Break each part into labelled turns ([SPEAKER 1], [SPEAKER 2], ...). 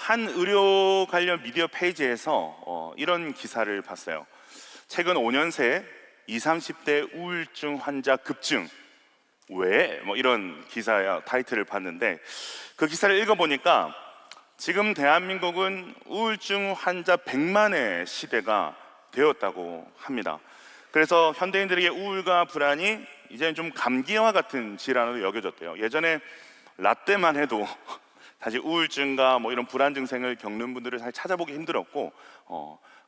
[SPEAKER 1] 한 의료 관련 미디어 페이지에서 이런 기사를 봤어요. 최근 5년 새 20, 30대 우울증 환자 급증. 왜? 이런 기사야 타이틀을 봤는데, 그 기사를 읽어보니까 지금 대한민국은 우울증 환자 100만의 시대가 되었다고 합니다. 그래서 현대인들에게 우울과 불안이 이제는 좀 감기와 같은 질환으로 여겨졌대요. 예전에 라떼만 해도 사실 우울증과 이런 불안 증상을 겪는 분들을 사실 찾아보기 힘들었고,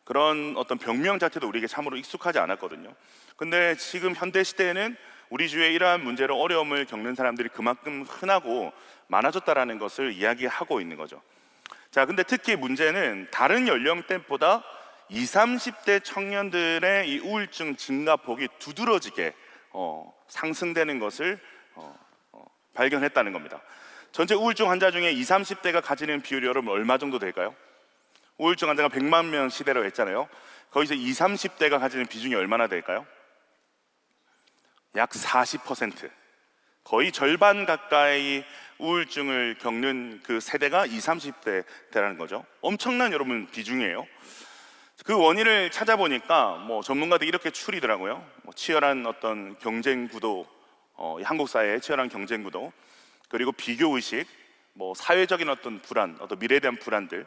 [SPEAKER 1] 그런 어떤 병명 자체도 우리에게 참으로 익숙하지 않았거든요. 근데 지금 현대 시대에는 우리 주위에 이러한 문제로 어려움을 겪는 사람들이 그만큼 흔하고 많아졌다라는 것을 이야기하고 있는 거죠. 자, 근데 특히 문제는 다른 연령대보다 20, 30대 청년들의 이 우울증 증가폭이 두드러지게 상승되는 것을 발견했다는 겁니다. 전체 우울증 환자 중에 20, 30대가 가지는 비율이 여러분 얼마 정도 될까요? 우울증 환자가 100만 명 시대로 했잖아요. 거기서 20, 30대가 가지는 비중이 얼마나 될까요? 약 40%. 거의 절반 가까이 우울증을 겪는 그 세대가 20, 30대라는 거죠. 엄청난 여러분 비중이에요. 그 원인을 찾아보니까 전문가들이 이렇게 추리더라고요. 치열한 어떤 경쟁 구도, 한국 사회의 치열한 경쟁 구도, 그리고 비교 의식, 사회적인 어떤 불안, 어떤 미래에 대한 불안들.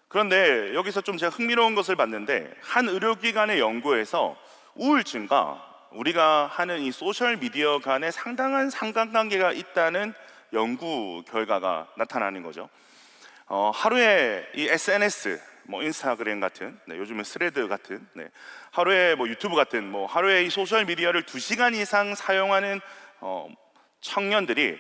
[SPEAKER 1] 그런데 여기서 좀 제가 흥미로운 것을 봤는데, 한 의료기관의 연구에서 우울증과 우리가 하는 이 소셜 미디어 간에 상당한 상관관계가 있다는 연구 결과가 나타나는 거죠. 하루에 이 SNS, 인스타그램 같은, 요즘에 스레드 같은, 하루에 유튜브 같은, 하루에 이 소셜 미디어를 2시간 이상 사용하는 청년들이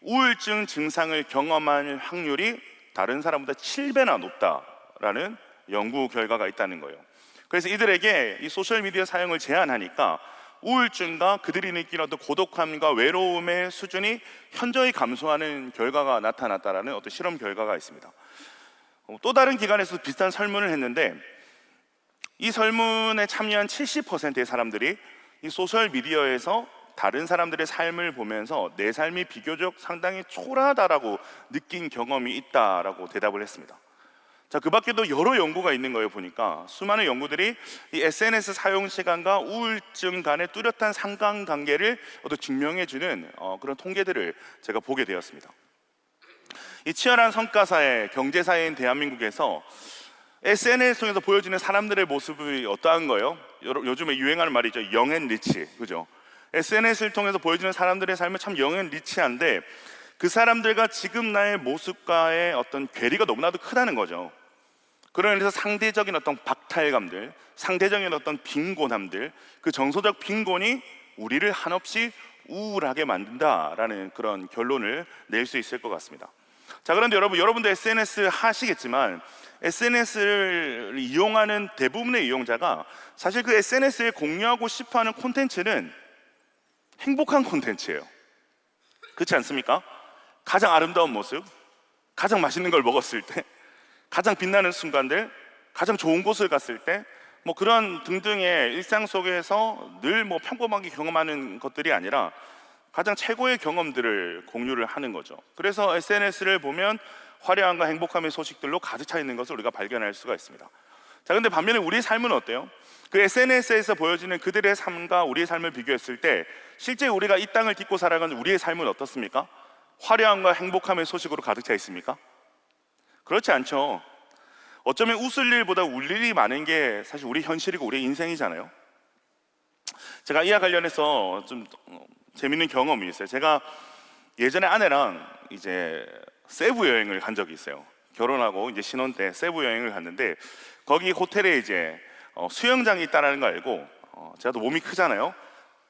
[SPEAKER 1] 우울증 증상을 경험할 확률이 다른 사람보다 7배나 높다라는 연구 결과가 있다는 거예요. 그래서 이들에게 이 소셜 미디어 사용을 제한하니까 우울증과 그들이 느끼는 어떤 고독함과 외로움의 수준이 현저히 감소하는 결과가 나타났다라는 어떤 실험 결과가 있습니다. 또 다른 기관에서 비슷한 설문을 했는데, 이 설문에 참여한 70%의 사람들이 이 소셜 미디어에서 다른 사람들의 삶을 보면서 내 삶이 비교적 상당히 초라하다라고 느낀 경험이 있다라고 대답을 했습니다. 자, 그 밖에도 여러 연구가 있는 거예요. 보니까 수많은 연구들이 이 SNS 사용 시간과 우울증 간의 뚜렷한 상관관계를 증명해주는 그런 통계들을 제가 보게 되었습니다. 이 치열한 성과사회, 경제사회인 대한민국에서 SNS 통해서 보여지는 사람들의 모습이 어떠한 거예요? 요즘에 유행하는 말이죠. 영앤리치, 그죠? SNS를 통해서 보여지는 사람들의 삶은 참 영앤리치한데, 그 사람들과 지금 나의 모습과의 어떤 괴리가 너무나도 크다는 거죠. 그러면서 상대적인 어떤 박탈감들, 상대적인 어떤 빈곤함들, 그 정서적 빈곤이 우리를 한없이 우울하게 만든다라는 그런 결론을 낼 수 있을 것 같습니다. 자, 그런데 여러분도 SNS 하시겠지만, SNS를 이용하는 대부분의 이용자가 사실 그 SNS에 공유하고 싶어하는 콘텐츠는 행복한 콘텐츠예요. 그렇지 않습니까? 가장 아름다운 모습, 가장 맛있는 걸 먹었을 때, 가장 빛나는 순간들, 가장 좋은 곳을 갔을 때, 그런 등등의 일상 속에서 늘 평범하게 경험하는 것들이 아니라 가장 최고의 경험들을 공유를 하는 거죠. 그래서 SNS를 보면 화려함과 행복함의 소식들로 가득 차 있는 것을 우리가 발견할 수가 있습니다. 자, 근데 반면에 우리의 삶은 어때요? 그 SNS에서 보여지는 그들의 삶과 우리의 삶을 비교했을 때 실제 우리가 이 땅을 딛고 살아가는 우리의 삶은 어떻습니까? 화려함과 행복함의 소식으로 가득 차 있습니까? 그렇지 않죠. 어쩌면 웃을 일보다 울 일이 많은 게 사실 우리 현실이고 우리 인생이잖아요. 제가 이와 관련해서 좀 재밌는 경험이 있어요. 제가 예전에 아내랑 이제 세부 여행을 간 적이 있어요. 결혼하고 이제 신혼 때 세부 여행을 갔는데, 거기 호텔에 이제 수영장이 있다는 거 알고, 제가 또 몸이 크잖아요.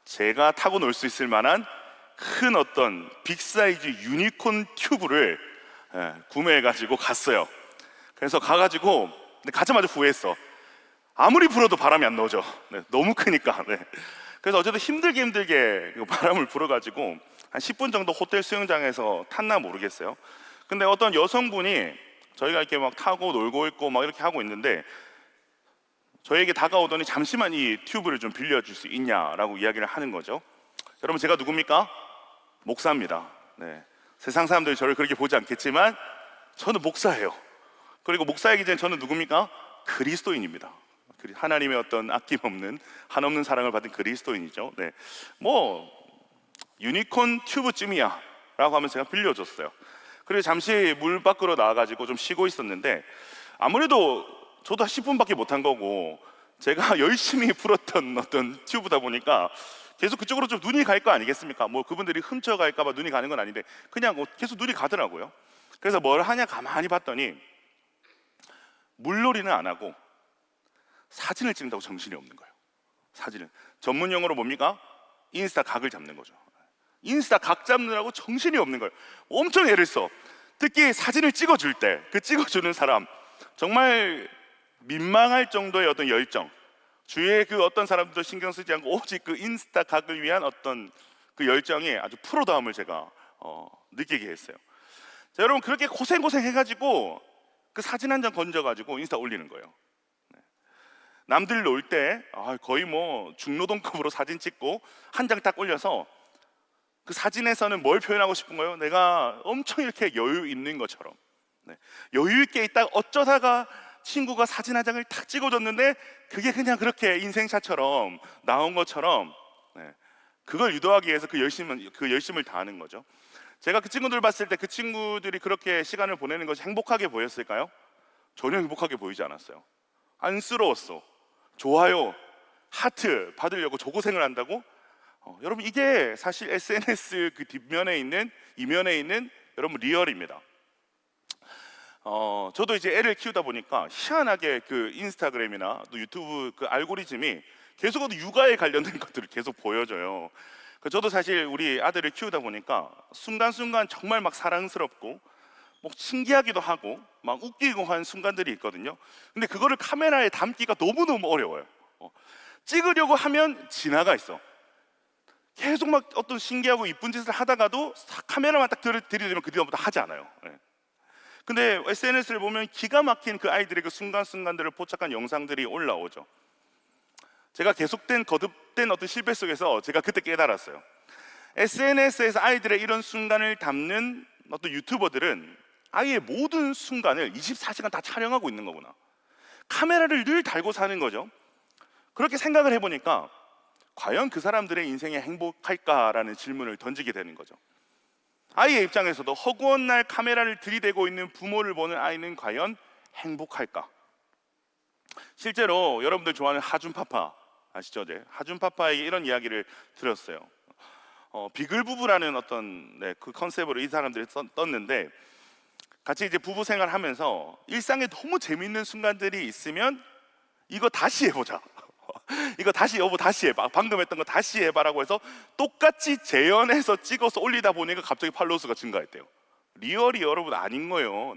[SPEAKER 1] 제가 타고 놀 수 있을 만한 큰 어떤 빅사이즈 유니콘 튜브를 구매해가지고 갔어요. 그래서 가가지고, 근데 가자마자 후회했어. 아무리 불어도 바람이 안 나오죠. 너무 크니까. 그래서 어쨌든 힘들게 바람을 불어가지고 한 10분 정도 호텔 수영장에서 탔나 모르겠어요. 근데 어떤 여성분이 저희가 이렇게 타고 놀고 있고 이렇게 하고 있는데, 저에게 다가오더니 잠시만 이 튜브를 좀 빌려줄 수 있냐라고 이야기를 하는 거죠. 여러분, 제가 누굽니까? 목사입니다. 세상 사람들이 저를 그렇게 보지 않겠지만 저는 목사예요. 그리고 목사이기 전에 저는 누굽니까? 그리스도인입니다. 하나님의 어떤 아낌없는 한없는 사랑을 받은 그리스도인이죠. 네, 뭐 유니콘 튜브쯤이야 라고 하면 제가 빌려줬어요. 그리고 잠시 물 밖으로 나와가지고 좀 쉬고 있었는데, 아무래도 저도 10분밖에 못한 거고 제가 열심히 풀었던 어떤 튜브다 보니까 계속 그쪽으로 좀 눈이 갈 거 아니겠습니까? 뭐 그분들이 훔쳐갈까 봐 눈이 가는 건 아닌데 그냥 뭐 계속 눈이 가더라고요. 그래서 뭘 하냐 가만히 봤더니 물놀이는 안 하고 사진을 찍는다고 정신이 없는 거예요. 사진을 전문 용어로 뭡니까? 인스타 각을 잡는 거죠. 인스타 각 잡느라고 정신이 없는 거예요. 엄청 애를 써. 특히 사진을 찍어줄 때 그 찍어주는 사람 정말 민망할 정도의 어떤 열정, 주위에 그 어떤 사람들도 신경 쓰지 않고 오직 그 인스타 각을 위한 어떤 그 열정이 아주 프로다움을 제가 느끼게 했어요. 자, 여러분 그렇게 고생 해가지고 그 사진 한 장 건져가지고 인스타 올리는 거예요. 남들 놀 때 거의 뭐 중노동급으로 사진 찍고 한 장 딱 올려서 그 사진에서는 뭘 표현하고 싶은 거예요? 내가 엄청 이렇게 여유 있는 것처럼, 여유 있게 있다가 어쩌다가 친구가 사진 한 장을 탁 찍어줬는데 그게 그냥 그렇게 인생샷처럼 나온 것처럼, 그걸 유도하기 위해서 그 열심을 다하는 거죠. 제가 그 친구들 봤을 때 그 친구들이 그렇게 시간을 보내는 것이 행복하게 보였을까요? 전혀 행복하게 보이지 않았어요. 안쓰러웠어. 좋아요, 하트 받으려고 조고생을 한다고? 여러분 이게 사실 SNS 그 뒷면에 있는, 이면에 있는 여러분 리얼입니다. 저도 이제 애를 키우다 보니까 희한하게 그 인스타그램이나 또 유튜브 그 알고리즘이 계속 육아에 관련된 것들을 계속 보여줘요. 저도 사실 우리 아들을 키우다 보니까 순간순간 정말 막 사랑스럽고 뭐 신기하기도 하고 막 웃기고 한 순간들이 있거든요. 근데 그거를 카메라에 담기가 너무너무 어려워요. 찍으려고 하면 지나가 있어. 계속 막 어떤 신기하고 이쁜 짓을 하다가도 카메라만 딱 들이대면 그 뒤부터 하지 않아요. 근데 SNS를 보면 기가 막힌 그 아이들의 그 순간순간들을 포착한 영상들이 올라오죠. 제가 계속된 거듭된 어떤 실패 속에서 제가 그때 깨달았어요. SNS에서 아이들의 이런 순간을 담는 어떤 유튜버들은 아이의 모든 순간을 24시간 다 촬영하고 있는 거구나. 카메라를 늘 달고 사는 거죠. 그렇게 생각을 해보니까 과연 그 사람들의 인생이 행복할까라는 질문을 던지게 되는 거죠. 아이의 입장에서도 허구한 날 카메라를 들이대고 있는 부모를 보는 아이는 과연 행복할까? 실제로 여러분들 좋아하는 하준파파 아시죠? 하준파파에게 이런 이야기를 들었어요. 비글 부부라는 어떤 그 컨셉으로 이 사람들이 떴는데, 같이 이제 부부 생활하면서 일상에 너무 재밌는 순간들이 있으면 이거 다시 해보자. 이거 다시 여보 다시 해봐. 방금 했던 거 다시 해봐라고 해서 똑같이 재현해서 찍어서 올리다 보니까 갑자기 팔로워 수가 증가했대요. 리얼이 여러분 아닌 거예요.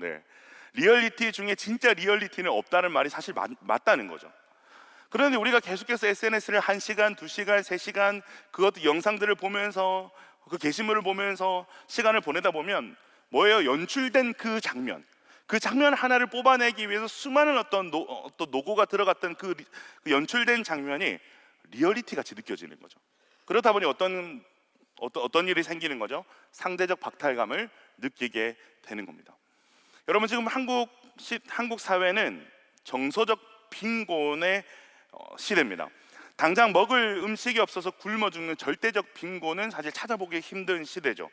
[SPEAKER 1] 리얼리티 중에 진짜 리얼리티는 없다는 말이 사실 맞다는 거죠. 그런데 우리가 계속해서 SNS를 1시간, 2시간, 3시간 그것도 영상들을 보면서 그 게시물을 보면서 시간을 보내다 보면 뭐예요? 연출된 그 장면 하나를 뽑아내기 위해서 수많은 어떤 노고가 들어갔던 그 연출된 장면이 리얼리티 같이 느껴지는 거죠. 그러다 보니 어떤 일이 생기는 거죠? 상대적 박탈감을 느끼게 되는 겁니다. 여러분 지금 한국 사회는 정서적 빈곤의 시대입니다. 당장 먹을 음식이 없어서 굶어 죽는 절대적 빈곤은 사실 찾아보기 힘든 시대죠.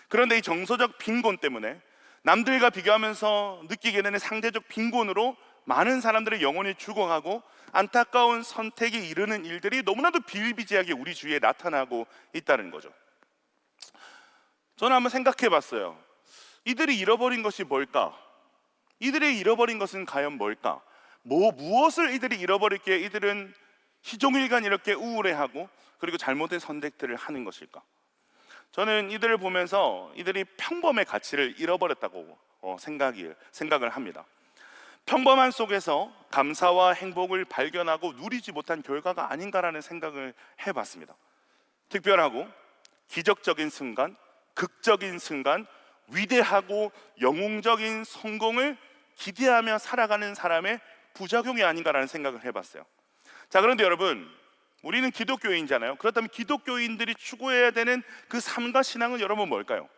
[SPEAKER 1] 그런데 이 정서적 빈곤 때문에 남들과 비교하면서 느끼게 되는 상대적 빈곤으로 많은 사람들의 영혼이 죽어가고 안타까운 선택이 이르는 일들이 너무나도 비일비재하게 우리 주위에 나타나고 있다는 거죠. 저는 한번 생각해 봤어요. 이들이 잃어버린 것이 뭘까? 이들이 잃어버린 것은 과연 뭘까? 무엇을 이들이 잃어버렸기에 이들은 시종일관 이렇게 우울해하고 그리고 잘못된 선택들을 하는 것일까? 저는 이들을 보면서 이들이 평범의 가치를 잃어버렸다고 생각을 합니다. 평범한 속에서 감사와 행복을 발견하고 누리지 못한 결과가 아닌가라는 생각을 해봤습니다. 특별하고 기적적인 순간, 극적인 순간, 위대하고 영웅적인 성공을 기대하며 살아가는 사람의 부작용이 아닌가라는 생각을 해봤어요. 자, 그런데 여러분, 우리는 기독교인이잖아요. 그렇다면 기독교인들이 추구해야 되는 그 삶과 신앙은 여러분 뭘까요?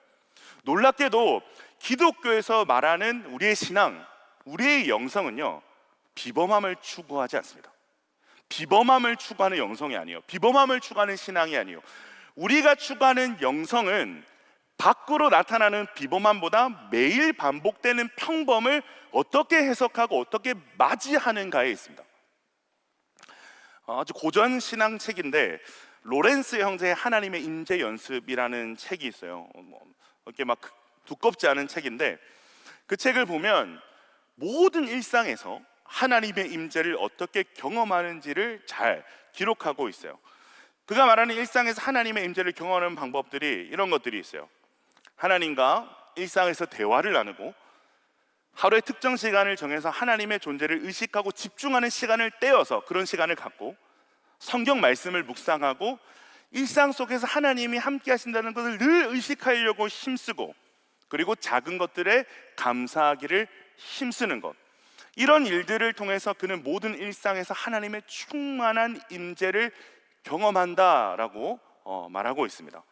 [SPEAKER 1] 놀랍게도 기독교에서 말하는 우리의 신앙, 우리의 영성은요, 비범함을 추구하지 않습니다. 비범함을 추구하는 영성이 아니에요. 비범함을 추구하는 신앙이 아니에요. 우리가 추구하는 영성은 밖으로 나타나는 비범함보다 매일 반복되는 평범을 어떻게 해석하고 어떻게 맞이하는가에 있습니다. 아주 고전 신앙 책인데 로렌스 형제의 하나님의 임재 연습이라는 책이 있어요. 이렇게 막 두껍지 않은 책인데 그 책을 보면 모든 일상에서 하나님의 임재를 어떻게 경험하는지를 잘 기록하고 있어요. 그가 말하는 일상에서 하나님의 임재를 경험하는 방법들이 이런 것들이 있어요. 하나님과 일상에서 대화를 나누고, 하루의 특정 시간을 정해서 하나님의 존재를 의식하고 집중하는 시간을 떼어서 그런 시간을 갖고, 성경 말씀을 묵상하고 일상 속에서 하나님이 함께 하신다는 것을 늘 의식하려고 힘쓰고, 그리고 작은 것들에 감사하기를 힘쓰는 것, 이런 일들을 통해서 그는 모든 일상에서 하나님의 충만한 임재를 경험한다라고 말하고 있습니다.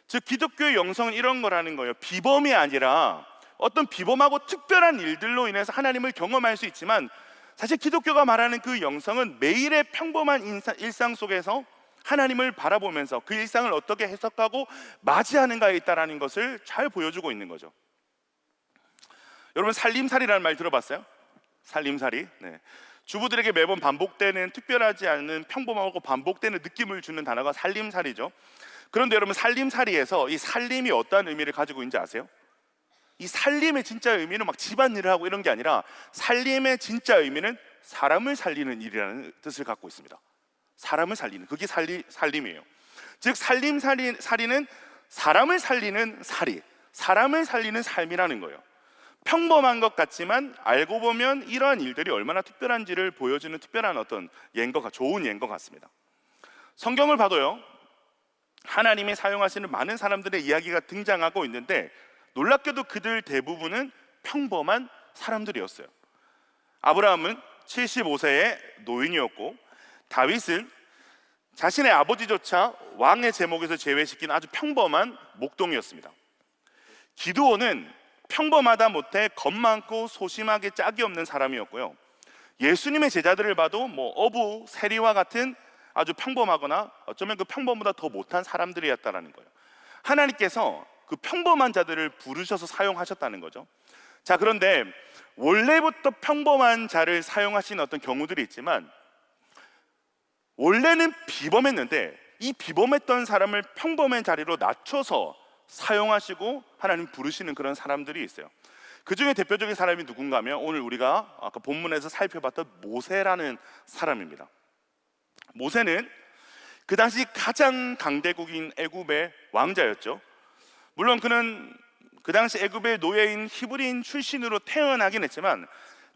[SPEAKER 1] 즉 기독교의 영성은 이런 거라는 거예요. 비범이 아니라 어떤 비범하고 특별한 일들로 인해서 하나님을 경험할 수 있지만, 사실 기독교가 말하는 그 영성은 매일의 평범한 일상 속에서 하나님을 바라보면서 그 일상을 어떻게 해석하고 맞이하는가에 있다는 것을 잘 보여주고 있는 거죠. 여러분, 살림살이라는 말 들어봤어요? 살림살이. 주부들에게 매번 반복되는, 특별하지 않은, 평범하고 반복되는 느낌을 주는 단어가 살림살이죠. 그런데 여러분, 살림살이에서 이 살림이 어떠한 의미를 가지고 있는지 아세요? 이 살림의 진짜 의미는 막 집안일을 하고 이런 게 아니라, 살림의 진짜 의미는 사람을 살리는 일이라는 뜻을 갖고 있습니다. 사람을 살리는, 그게 살림이에요. 즉 살림살이는 사람을 살리는 살이, 사람을 살리는 삶이라는 거예요. 평범한 것 같지만 알고 보면 이러한 일들이 얼마나 특별한지를 보여주는 특별한 어떤 좋은 예인 것 같습니다. 성경을 봐도요, 하나님이 사용하시는 많은 사람들의 이야기가 등장하고 있는데, 놀랍게도 그들 대부분은 평범한 사람들이었어요. 아브라함은 75세의 노인이었고, 다윗은 자신의 아버지조차 왕의 제목에서 제외시킨 아주 평범한 목동이었습니다. 기드온은 평범하다 못해 겁 많고 소심하게 짝이 없는 사람이었고요. 예수님의 제자들을 봐도 어부, 세리와 같은 아주 평범하거나 어쩌면 그 평범보다 더 못한 사람들이었다는 거예요. 하나님께서 그 평범한 자들을 부르셔서 사용하셨다는 거죠. 자, 그런데 원래부터 평범한 자를 사용하신 어떤 경우들이 있지만, 원래는 비범했는데 이 비범했던 사람을 평범한 자리로 낮춰서 사용하시고 하나님 부르시는 그런 사람들이 있어요. 그 중에 대표적인 사람이 누군가 하면 오늘 우리가 아까 본문에서 살펴봤던 모세라는 사람입니다. 모세는 그 당시 가장 강대국인 애굽의 왕자였죠. 물론 그는 그 당시 애굽의 노예인 히브리인 출신으로 태어나긴 했지만,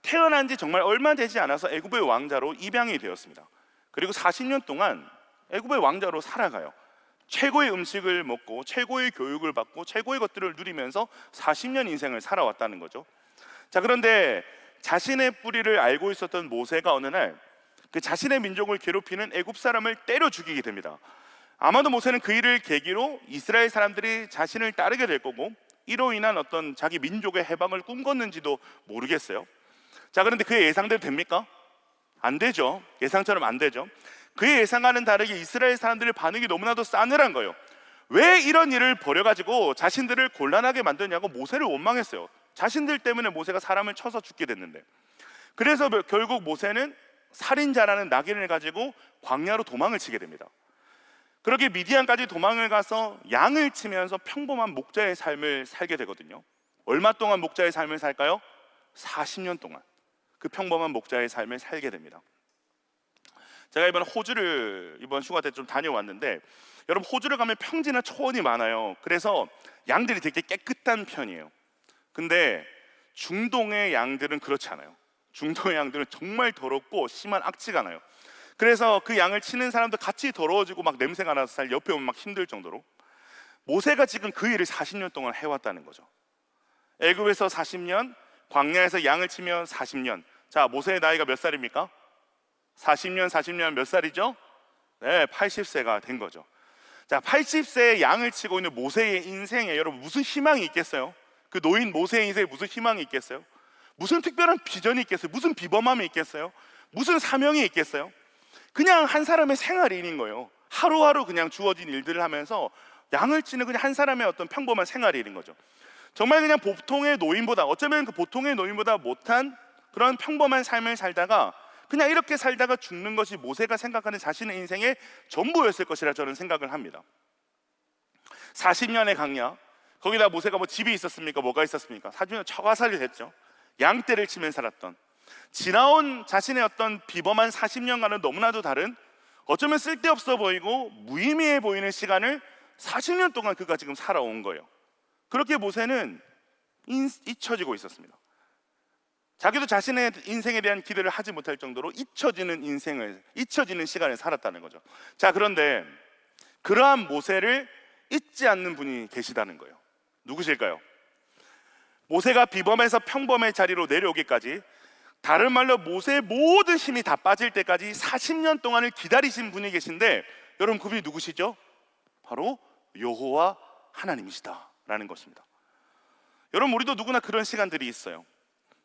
[SPEAKER 1] 태어난 지 정말 얼마 되지 않아서 애굽의 왕자로 입양이 되었습니다. 그리고 40년 동안 애굽의 왕자로 살아가요. 최고의 음식을 먹고 최고의 교육을 받고 최고의 것들을 누리면서 40년 인생을 살아왔다는 거죠. 자, 그런데 자신의 뿌리를 알고 있었던 모세가 어느 날 그 자신의 민족을 괴롭히는 애굽 사람을 때려 죽이게 됩니다. 아마도 모세는 그 일을 계기로 이스라엘 사람들이 자신을 따르게 될 거고, 이로 인한 어떤 자기 민족의 해방을 꿈꿨는지도 모르겠어요. 자, 그런데 그의 예상대로 됩니까? 안 되죠. 예상처럼 안 되죠. 그의 예상과는 다르게 이스라엘 사람들의 반응이 너무나도 싸늘한 거예요. 왜 이런 일을 벌여가지고 자신들을 곤란하게 만드냐고 모세를 원망했어요. 자신들 때문에 모세가 사람을 쳐서 죽게 됐는데. 그래서 결국 모세는 살인자라는 낙인을 가지고 광야로 도망을 치게 됩니다. 그렇게 미디안까지 도망을 가서 양을 치면서 평범한 목자의 삶을 살게 되거든요. 얼마 동안 목자의 삶을 살까요? 40년 동안 그 평범한 목자의 삶을 살게 됩니다. 제가 이번 호주를 이번 휴가 때 좀 다녀왔는데, 여러분 호주를 가면 평지나 초원이 많아요. 그래서 양들이 되게 깨끗한 편이에요. 근데 중동의 양들은 그렇지 않아요. 중동의 양들은 정말 더럽고 심한 악취가 나요. 그래서 그 양을 치는 사람도 같이 더러워지고 막 냄새가 나서 살 옆에 오면 막 힘들 정도로. 모세가 지금 그 일을 40년 동안 해왔다는 거죠. 애굽에서 40년, 광야에서 양을 치면 40년. 자, 모세의 나이가 몇 살입니까? 40년 몇 살이죠? 네, 80세가 된 거죠. 자, 80세에 양을 치고 있는 모세의 인생에 여러분 무슨 희망이 있겠어요? 그 노인 모세의 인생에 무슨 희망이 있겠어요? 무슨 특별한 비전이 있겠어요? 무슨 비범함이 있겠어요? 무슨 사명이 있겠어요? 그냥 한 사람의 생활인인 거예요. 하루하루 그냥 주어진 일들을 하면서 양을 치는 그냥 한 사람의 어떤 평범한 생활인인 거죠. 정말 그냥 보통의 노인보다, 어쩌면 그 보통의 노인보다 못한 그런 평범한 삶을 살다가 그냥 이렇게 살다가 죽는 것이 모세가 생각하는 자신의 인생의 전부였을 것이라 저는 생각을 합니다. 40년의 광야, 거기다 모세가 뭐 집이 있었습니까? 뭐가 있었습니까? 40년 처가살이를 했죠. 양떼를 치며 살았던, 지나온 자신의 어떤 비범한 40년과는 너무나도 다른, 어쩌면 쓸데없어 보이고 무의미해 보이는 시간을 40년 동안 그가 지금 살아온 거예요. 그렇게 모세는 잊혀지고 있었습니다. 자기도 자신의 인생에 대한 기대를 하지 못할 정도로 잊혀지는 시간을 살았다는 거죠. 자, 그런데 그러한 모세를 잊지 않는 분이 계시다는 거예요. 누구실까요? 모세가 비범에서 평범의 자리로 내려오기까지, 다른 말로 모세의 모든 힘이 다 빠질 때까지 40년 동안을 기다리신 분이 계신데, 여러분 그분이 누구시죠? 바로 여호와 하나님이시다 라는 것입니다. 여러분, 우리도 누구나 그런 시간들이 있어요.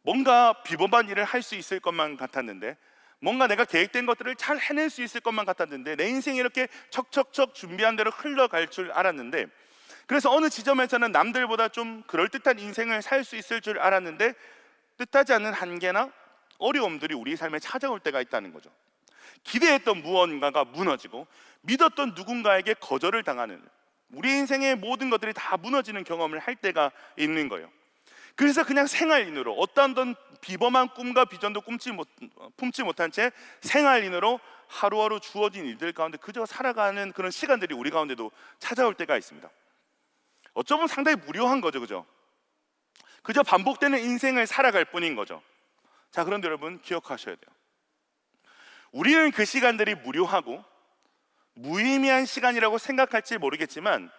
[SPEAKER 1] 뭔가 비범한 일을 할 수 있을 것만 같았는데, 뭔가 내가 계획된 것들을 잘 해낼 수 있을 것만 같았는데, 내 인생이 이렇게 척척척 준비한 대로 흘러갈 줄 알았는데, 그래서 어느 지점에서는 남들보다 좀 그럴듯한 인생을 살 수 있을 줄 알았는데, 뜻하지 않는 한계나 어려움들이 우리 삶에 찾아올 때가 있다는 거죠. 기대했던 무언가가 무너지고 믿었던 누군가에게 거절을 당하는, 우리 인생의 모든 것들이 다 무너지는 경험을 할 때가 있는 거예요. 그래서 그냥 생활인으로, 어떤 비범한 꿈과 비전도 품지 못한 채 생활인으로 하루하루 주어진 일들 가운데 그저 살아가는 그런 시간들이 우리 가운데도 찾아올 때가 있습니다. 어쩌면 상당히 무료한 거죠, 그죠? 그저 반복되는 인생을 살아갈 뿐인 거죠. 자, 그런데 여러분 기억하셔야 돼요. 우리는 그 시간들이 무료하고 무의미한 시간이라고 생각할지 모르겠지만,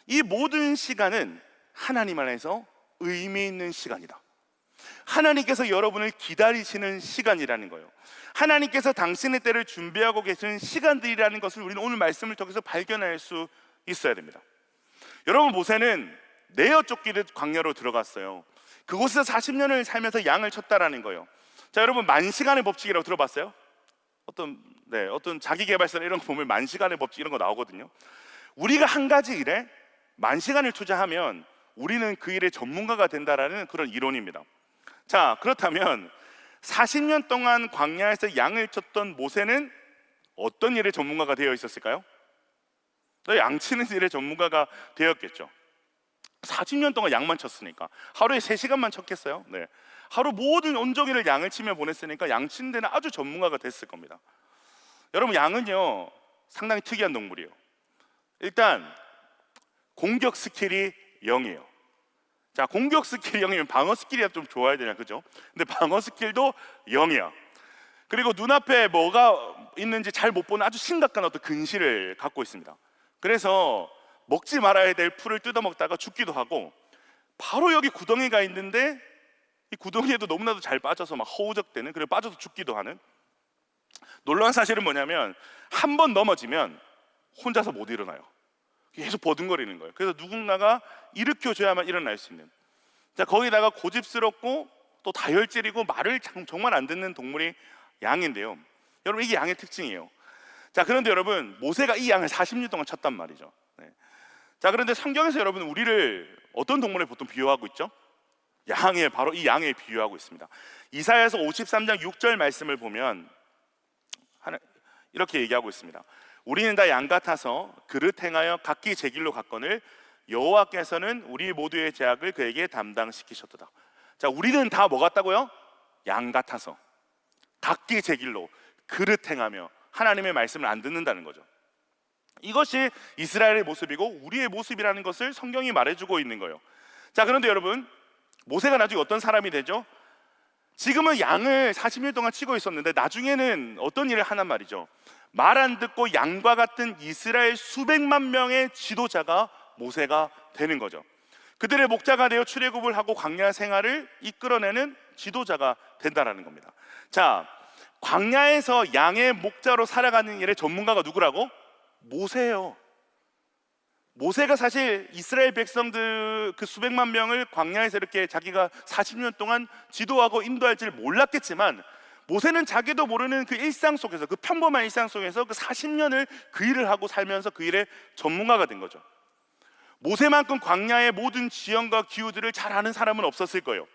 [SPEAKER 1] 이 모든 시간은 하나님 안에서 의미 있는 시간이다. 하나님께서 여러분을 기다리시는 시간이라는 거예요. 하나님께서 당신의 때를 준비하고 계시는 시간들이라는 것을 우리는 오늘 말씀을 통해서 발견할 수 있어야 됩니다. 여러분, 모세는 내어 쫓기듯 광야로 들어갔어요. 그곳에서 40년을 살면서 양을 쳤다라는 거예요. 자, 여러분, 만시간의 법칙이라고 들어봤어요? 어떤 자기계발서 이런 거 보면 만시간의 법칙 이런 거 나오거든요. 우리가 한 가지 일에 만시간을 투자하면 우리는 그 일의 전문가가 된다라는 그런 이론입니다. 자, 그렇다면 40년 동안 광야에서 양을 쳤던 모세는 어떤 일의 전문가가 되어 있었을까요? 양치는 일의 전문가가 되었겠죠. 40년 동안 양만 쳤으니까 하루에 3시간만 쳤겠어요? 네. 하루 모든 온종일을 양을 치며 보냈으니까 양치는 데는 아주 전문가가 됐을 겁니다. 여러분, 양은요 상당히 특이한 동물이에요. 일단 공격 스킬이 0이에요. 자, 공격 스킬이 0이면 방어 스킬이 좀 좋아야 되냐, 그죠? 근데 방어 스킬도 0이야. 그리고 눈앞에 뭐가 있는지 잘 못 보는 아주 심각한 어떤 근시를 갖고 있습니다. 그래서 먹지 말아야 될 풀을 뜯어먹다가 죽기도 하고, 바로 여기 구덩이가 있는데 이 구덩이에도 너무나도 잘 빠져서 막 허우적대는, 그리고 빠져서 죽기도 하는. 놀라운 사실은 뭐냐면 한 번 넘어지면 혼자서 못 일어나요. 계속 버둥거리는 거예요. 그래서 누군가가 일으켜줘야만 일어날 수 있는. 자, 거기다가 고집스럽고 또 다혈질이고 말을 정말 안 듣는 동물이 양인데요. 여러분, 이게 양의 특징이에요. 자, 그런데 여러분, 모세가 이 양을 40년 동안 쳤단 말이죠. 네. 자, 그런데 성경에서 여러분 우리를 어떤 동물에 보통 비유하고 있죠? 양에, 바로 이 양에 비유하고 있습니다. 이사야서 53장 6절 말씀을 보면 이렇게 얘기하고 있습니다. 우리는 다 양 같아서 그릇 행하여 각기 제 길로 갔거늘 여호와께서는 우리 모두의 죄악을 그에게 담당시키셨도다. 자, 우리는 다 뭐 같다고요? 양 같아서 각기 제 길로 그릇 행하며 하나님의 말씀을 안 듣는다는 거죠. 이것이 이스라엘의 모습이고 우리의 모습이라는 것을 성경이 말해주고 있는 거예요. 자, 그런데 여러분, 모세가 나중에 어떤 사람이 되죠? 지금은 양을 40년 동안 치고 있었는데 나중에는 어떤 일을 하란 말이죠. 말 안 듣고 양과 같은 이스라엘 수백만 명의 지도자가 모세가 되는 거죠. 그들의 목자가 되어 출애굽을 하고 광야 생활을 이끌어내는 지도자가 된다는 겁니다. 자, 광야에서 양의 목자로 살아가는 일의 전문가가 누구라고? 모세예요. 모세가 사실 이스라엘 백성들 그 수백만 명을 광야에서 이렇게 자기가 40년 동안 지도하고 인도할 줄 몰랐겠지만, 모세는 자기도 모르는 그 일상 속에서, 그 평범한 일상 속에서 그 40년을 그 일을 하고 살면서 그 일의 전문가가 된 거죠. 모세만큼 광야의 모든 지형과 기후들을 잘 아는 사람은 없었을 거예요.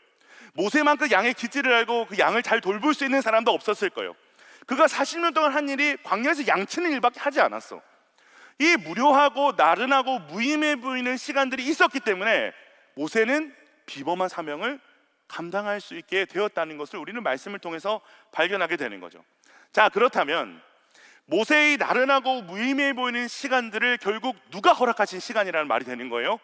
[SPEAKER 1] 모세만큼 양의 기질을 알고 그 양을 잘 돌볼 수 있는 사람도 없었을 거예요. 그가 40년 동안 한 일이 광야에서 양치는 일밖에 하지 않았어. 이 무료하고 나른하고 무의미해 보이는 시간들이 있었기 때문에 모세는 비범한 사명을 감당할 수 있게 되었다는 것을 우리는 말씀을 통해서 발견하게 되는 거죠. 자, 그렇다면 모세의 나른하고 무의미해 보이는 시간들을 결국 누가 허락하신 시간이라는 말이 되는 거예요?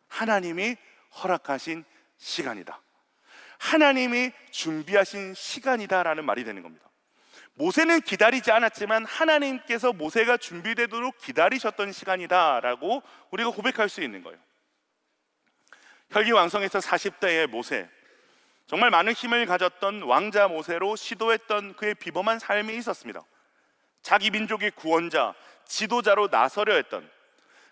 [SPEAKER 1] 하나님이 허락하신 시간이다. 하나님이 준비하신 시간이다라는 말이 되는 겁니다. 모세는 기다리지 않았지만 하나님께서 모세가 준비되도록 기다리셨던 시간이다라고 우리가 고백할 수 있는 거예요. 혈기왕성해서 40대의 모세, 정말 많은 힘을 가졌던 왕자 모세로 시도했던 그의 비범한 삶이 있었습니다. 자기 민족의 구원자, 지도자로 나서려 했던,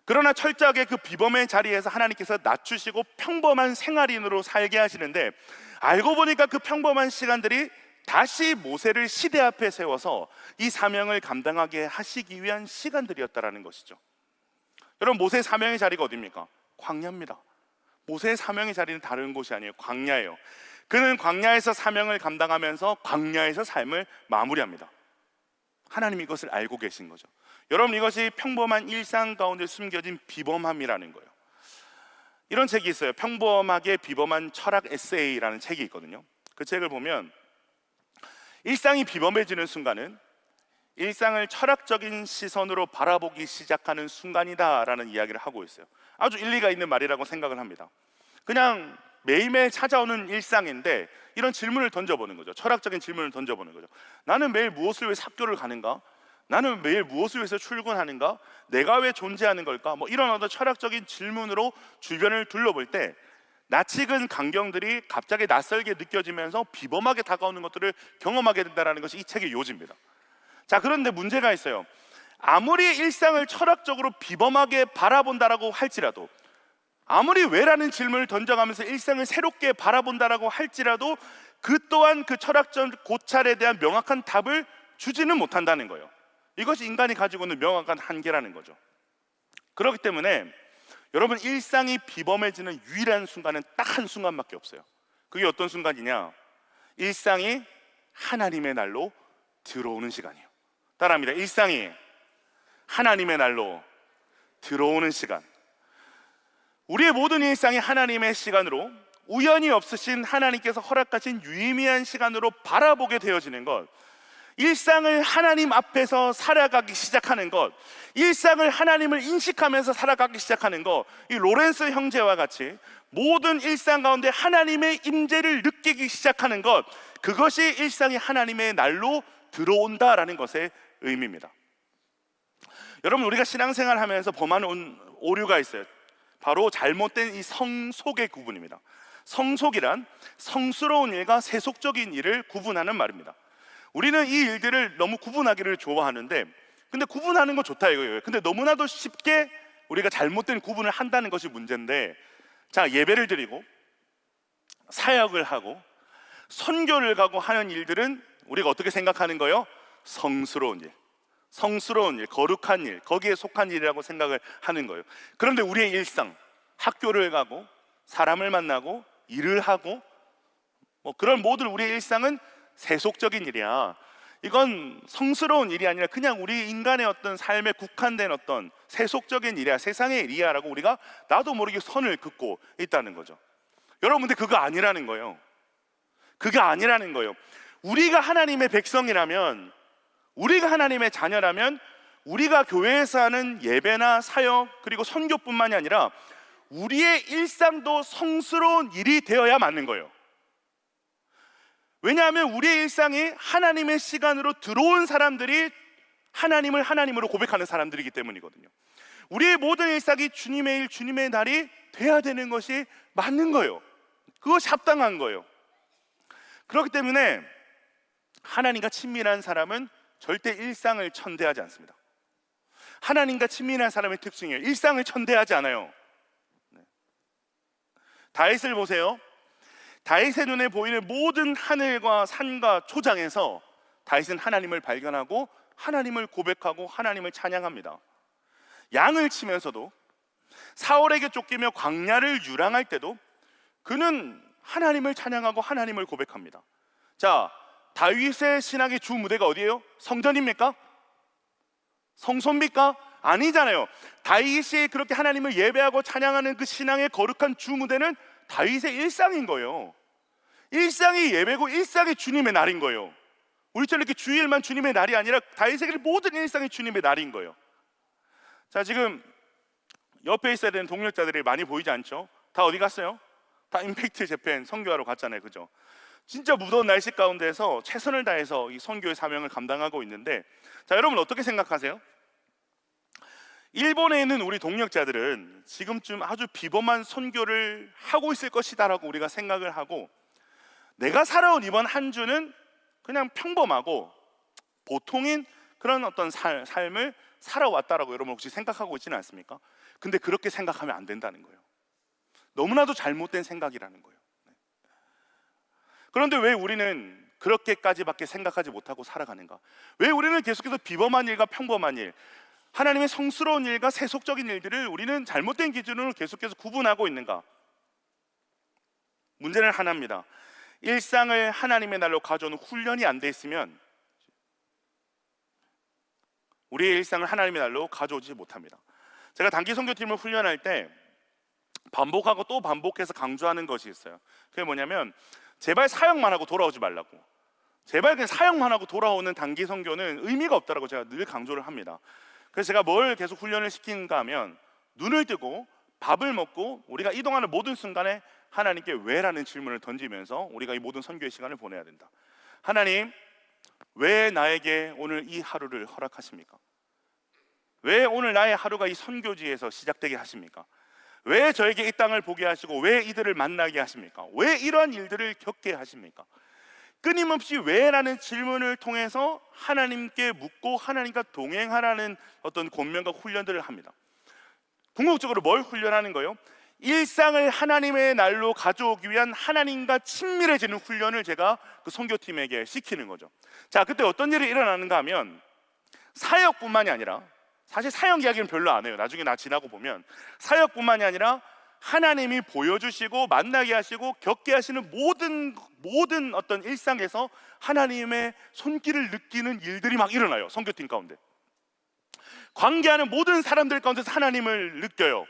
[SPEAKER 1] 그러나 철저하게 그 비범의 자리에서 하나님께서 낮추시고 평범한 생활인으로 살게 하시는데, 알고 보니까 그 평범한 시간들이 다시 모세를 시대 앞에 세워서 이 사명을 감당하게 하시기 위한 시간들이었다라는 것이죠. 여러분, 모세의 사명의 자리가 어디입니까? 광야입니다. 모세의 사명의 자리는 다른 곳이 아니에요. 광야예요. 그는 광야에서 사명을 감당하면서 광야에서 삶을 마무리합니다. 하나님 이것을 알고 계신 거죠. 여러분, 이것이 평범한 일상 가운데 숨겨진 비범함이라는 거예요. 이런 책이 있어요. 평범하게 비범한 철학 에세이라는 책이 있거든요. 그 책을 보면 일상이 비범해지는 순간은 일상을 철학적인 시선으로 바라보기 시작하는 순간이다라는 이야기를 하고 있어요. 아주 일리가 있는 말이라고 생각을 합니다. 그냥 매일매일 찾아오는 일상인데 이런 질문을 던져보는 거죠. 철학적인 질문을 던져보는 거죠. 나는 매일 무엇을 위해서 학교를 가는가? 나는 매일 무엇을 위해서 출근하는가? 내가 왜 존재하는 걸까? 이런 어떤 철학적인 질문으로 주변을 둘러볼 때 낯익은 광경들이 갑자기 낯설게 느껴지면서 비범하게 다가오는 것들을 경험하게 된다는 것이 이 책의 요지입니다. 자, 그런데 문제가 있어요. 아무리 일상을 철학적으로 비범하게 바라본다라고 할지라도, 아무리 왜라는 질문을 던져가면서 일상을 새롭게 바라본다라고 할지라도 그 또한 그 철학적 고찰에 대한 명확한 답을 주지는 못한다는 거예요. 이것이 인간이 가지고 있는 명확한 한계라는 거죠. 그렇기 때문에 여러분, 일상이 비범해지는 유일한 순간은 딱 한 순간밖에 없어요. 그게 어떤 순간이냐? 일상이 하나님의 날로 들어오는 시간이에요. 따라합니다. 일상이 하나님의 날로 들어오는 시간. 우리의 모든 일상이 하나님의 시간으로, 우연히 없으신 하나님께서 허락하신 유의미한 시간으로 바라보게 되어지는 것, 일상을 하나님 앞에서 살아가기 시작하는 것, 일상을 하나님을 인식하면서 살아가기 시작하는 것, 이 로렌스 형제와 같이 모든 일상 가운데 하나님의 임재를 느끼기 시작하는 것, 그것이 일상이 하나님의 날로 들어온다라는 것의 의미입니다. 여러분, 우리가 신앙생활 하면서 범하는 오류가 있어요. 바로 잘못된 이 성속의 구분입니다. 성속이란 성스러운 일과 세속적인 일을 구분하는 말입니다. 우리는 이 일들을 너무 구분하기를 좋아하는데, 근데 구분하는 거 좋다 이거예요. 근데 너무나도 쉽게 우리가 잘못된 구분을 한다는 것이 문제인데, 자, 예배를 드리고 사역을 하고 선교를 가고 하는 일들은 우리가 어떻게 생각하는 거예요? 성스러운 일, 성스러운 일, 거룩한 일, 거기에 속한 일이라고 생각을 하는 거예요. 그런데 우리의 일상, 학교를 가고 사람을 만나고 일을 하고 그런 모든 우리의 일상은 세속적인 일이야. 이건 성스러운 일이 아니라 그냥 우리 인간의 어떤 삶에 국한된 어떤 세속적인 일이야, 세상의 일이야 라고 우리가 나도 모르게 선을 긋고 있다는 거죠. 여러분, 근데 그거 아니라는 거예요. 그게 아니라는 거예요. 우리가 하나님의 백성이라면, 우리가 하나님의 자녀라면, 우리가 교회에서 하는 예배나 사역 그리고 선교뿐만이 아니라 우리의 일상도 성스러운 일이 되어야 맞는 거예요. 왜냐하면 우리의 일상이 하나님의 시간으로 들어온 사람들이 하나님을 하나님으로 고백하는 사람들이기 때문이거든요. 우리의 모든 일상이 주님의 일, 주님의 날이 돼야 되는 것이 맞는 거예요. 그것이 합당한 거예요. 그렇기 때문에 하나님과 친밀한 사람은 절대 일상을 천대하지 않습니다. 하나님과 친밀한 사람의 특징이에요. 일상을 천대하지 않아요. 다윗을 보세요. 다윗의 눈에 보이는 모든 하늘과 산과 초장에서 다윗은 하나님을 발견하고 하나님을 고백하고 하나님을 찬양합니다. 양을 치면서도, 사울에게 쫓기며 광야를 유랑할 때도 그는 하나님을 찬양하고 하나님을 고백합니다. 자, 다윗의 신앙의 주 무대가 어디예요? 성전입니까? 성소입니까? 아니잖아요. 다윗이 그렇게 하나님을 예배하고 찬양하는 그 신앙의 거룩한 주 무대는 다윗의 일상인 거예요. 일상이 예배고 일상이 주님의 날인 거예요. 우리처럼 이렇게 주일만 주님의 날이 아니라 다윗에게 모든 일상이 주님의 날인 거예요. 자, 지금 옆에 있어야 되는 동력자들이 많이 보이지 않죠? 다 어디 갔어요? 다 임팩트 재팬 선교하러 갔잖아요, 그죠? 진짜 무더운 날씨 가운데서 최선을 다해서 이 선교의 사명을 감당하고 있는데, 자, 여러분 어떻게 생각하세요? 일본에 있는 우리 동력자들은 지금쯤 아주 비범한 선교를 하고 있을 것이다라고 우리가 생각을 하고, 내가 살아온 이번 한 주는 그냥 평범하고 보통인 그런 어떤 삶을 살아왔다라고 여러분 혹시 생각하고 있지는 않습니까? 근데 그렇게 생각하면 안 된다는 거예요. 너무나도 잘못된 생각이라는 거예요. 그런데 왜 우리는 그렇게까지밖에 생각하지 못하고 살아가는가? 왜 우리는 계속해서 비범한 일과 평범한 일, 하나님의 성스러운 일과 세속적인 일들을 우리는 잘못된 기준으로 계속해서 구분하고 있는가? 문제는 하나입니다. 일상을 하나님의 날로 가져오는 훈련이 안 돼 있으면 우리의 일상을 하나님의 날로 가져오지 못합니다. 제가 단기 선교팀을 훈련할 때 반복하고 또 반복해서 강조하는 것이 있어요. 그게 뭐냐면, 제발 사역만 하고 돌아오지 말라고. 제발 그냥 사역만 하고 돌아오는 단기 선교는 의미가 없다라고 제가 늘 강조를 합니다. 그래서 제가 뭘 계속 훈련을 시키는가 하면, 눈을 뜨고 밥을 먹고 우리가 이동하는 모든 순간에 하나님께 왜라는 질문을 던지면서 우리가 이 모든 선교의 시간을 보내야 된다. 하나님, 왜 나에게 오늘 이 하루를 허락하십니까? 왜 오늘 나의 하루가 이 선교지에서 시작되게 하십니까? 왜 저에게 이 땅을 보게 하시고 왜 이들을 만나게 하십니까? 왜 이러한 일들을 겪게 하십니까? 끊임없이 왜라는 질문을 통해서 하나님께 묻고 하나님과 동행하라는 어떤 권면과 훈련들을 합니다. 궁극적으로 뭘 훈련하는 거예요? 일상을 하나님의 날로 가져오기 위한 하나님과 친밀해지는 훈련을 제가 그 선교팀에게 시키는 거죠. 자, 그때 어떤 일이 일어나는가 하면, 사역뿐만이 아니라, 사실 사역 이야기는 별로 안 해요. 나중에 나 지나고 보면 사역뿐만이 아니라 하나님이 보여주시고 만나게 하시고 겪게 하시는 모든 어떤 일상에서 하나님의 손길을 느끼는 일들이 막 일어나요. 선교팀 가운데 관계하는 모든 사람들 가운데서 하나님을 느껴요.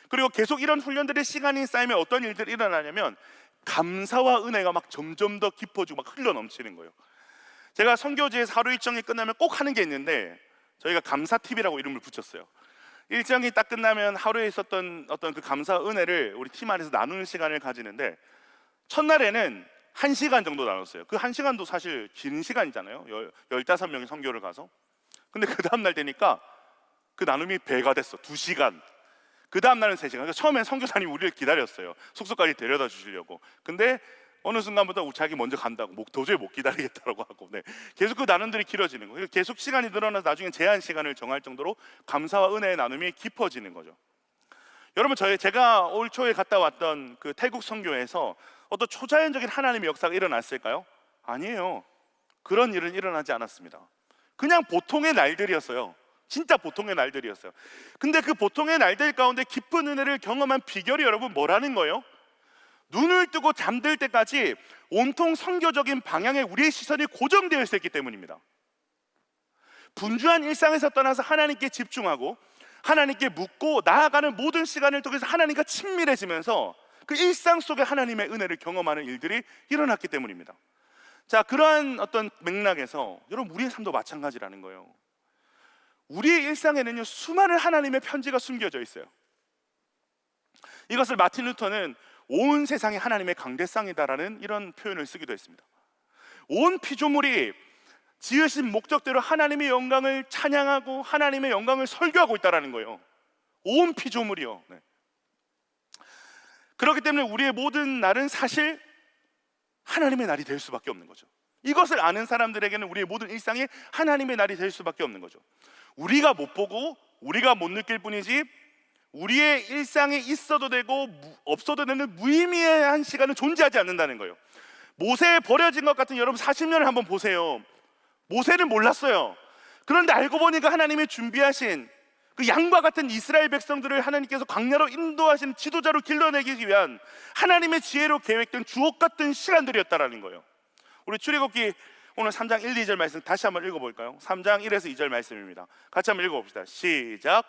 [SPEAKER 1] 그리고 계속 이런 훈련들의 시간이 쌓이면 어떤 일들이 일어나냐면, 감사와 은혜가 막 점점 더 깊어지고 막 흘러 넘치는 거예요. 제가 선교지에서 하루 일정이 끝나면 꼭 하는 게 있는데, 저희가 감사팁이라고 이름을 붙였어요. 일정이 딱 끝나면 하루에 있었던 어떤 그 감사 은혜를 우리 팀 안에서 나누는 시간을 가지는데, 첫날에는 1시간 정도 나눴어요. 그 1시간도 사실 긴 시간이잖아요. 15명이 선교를 가서. 근데 그 다음날 되니까 그 나눔이 배가 됐어. 2시간. 그 다음날은 3시간. 그러니까 처음엔 선교사님이 우리를 기다렸어요. 숙소까지 데려다 주시려고. 근데 어느 순간부터 자기 먼저 간다고, 도저히 못 기다리겠다라고 하고, 계속 그 나눔들이 길어지는 거예요. 계속 시간이 늘어나서 나중에 제한 시간을 정할 정도로 감사와 은혜의 나눔이 깊어지는 거죠. 여러분, 제가 올 초에 갔다 왔던 그 태국 선교에서 어떤 초자연적인 하나님의 역사가 일어났을까요? 아니에요. 그런 일은 일어나지 않았습니다. 그냥 보통의 날들이었어요. 진짜 보통의 날들이었어요. 근데 그 보통의 날들 가운데 깊은 은혜를 경험한 비결이 여러분 뭐라는 거예요? 눈을 뜨고 잠들 때까지 온통 선교적인 방향에 우리의 시선이 고정되어 있었기 때문입니다. 분주한 일상에서 떠나서 하나님께 집중하고 하나님께 묻고 나아가는 모든 시간을 통해서 하나님과 친밀해지면서 그 일상 속에 하나님의 은혜를 경험하는 일들이 일어났기 때문입니다. 자, 그러한 어떤 맥락에서 여러분, 우리의 삶도 마찬가지라는 거예요. 우리의 일상에는요, 수많은 하나님의 편지가 숨겨져 있어요. 이것을 마틴 루터는 온 세상이 하나님의 강대상이다라는 이런 표현을 쓰기도 했습니다. 온 피조물이 지으신 목적대로 하나님의 영광을 찬양하고 하나님의 영광을 설교하고 있다는 거예요. 온 피조물이요. 그렇기 때문에 우리의 모든 날은 사실 하나님의 날이 될 수밖에 없는 거죠. 이것을 아는 사람들에게는 우리의 모든 일상이 하나님의 날이 될 수밖에 없는 거죠. 우리가 못 보고 우리가 못 느낄 뿐이지 우리의 일상에 있어도 되고 없어도 되는 무의미한 시간은 존재하지 않는다는 거예요. 모세에 버려진 것 같은 여러분 40년을 한번 보세요. 모세는 몰랐어요. 그런데 알고 보니까 하나님이 준비하신 그 양과 같은 이스라엘 백성들을 하나님께서 광야로 인도하신 지도자로 길러내기 위한 하나님의 지혜로 계획된 주옥 같은 시간들이었다라는 거예요. 우리 출애굽기 오늘 3장 1, 2절 말씀 다시 한번 읽어볼까요? 3장 1에서 2절 말씀입니다. 같이 한번 읽어봅시다. 시작.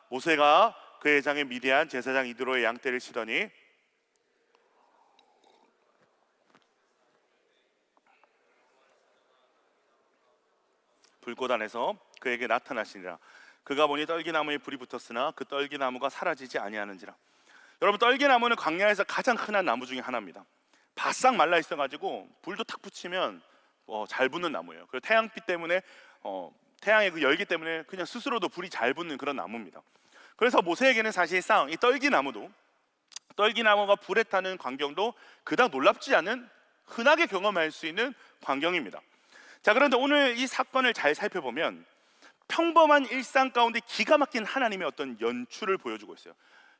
[SPEAKER 1] 모세가 그의 장에 미디안 제사장 이드로의 양떼를 치더니 불꽃 안에서 그에게 나타나시니라. 그가 보니 떨기나무에 불이 붙었으나 그 떨기나무가 사라지지 아니하는지라. 여러분, 떨기나무는 광야에서 가장 흔한 나무 중에 하나입니다. 바싹 말라 있어가지고 불도 탁 붙이면 잘 붙는 나무예요. 그리고 태양빛 때문에 태양의 그 열기 때문에 그냥 스스로도 불이 잘 붙는 그런 나무입니다. 그래서 모세에게는 사실상 이 떨기나무가 불에 타는 광경도 그닥 놀랍지 않은 흔하게 경험할 수 있는 광경입니다. 자, 그런데 오늘 이 사건을 잘 살펴보면 평범한 일상 가운데 기가 막힌 하나님의 어떤 연출을 보여주고 있어요.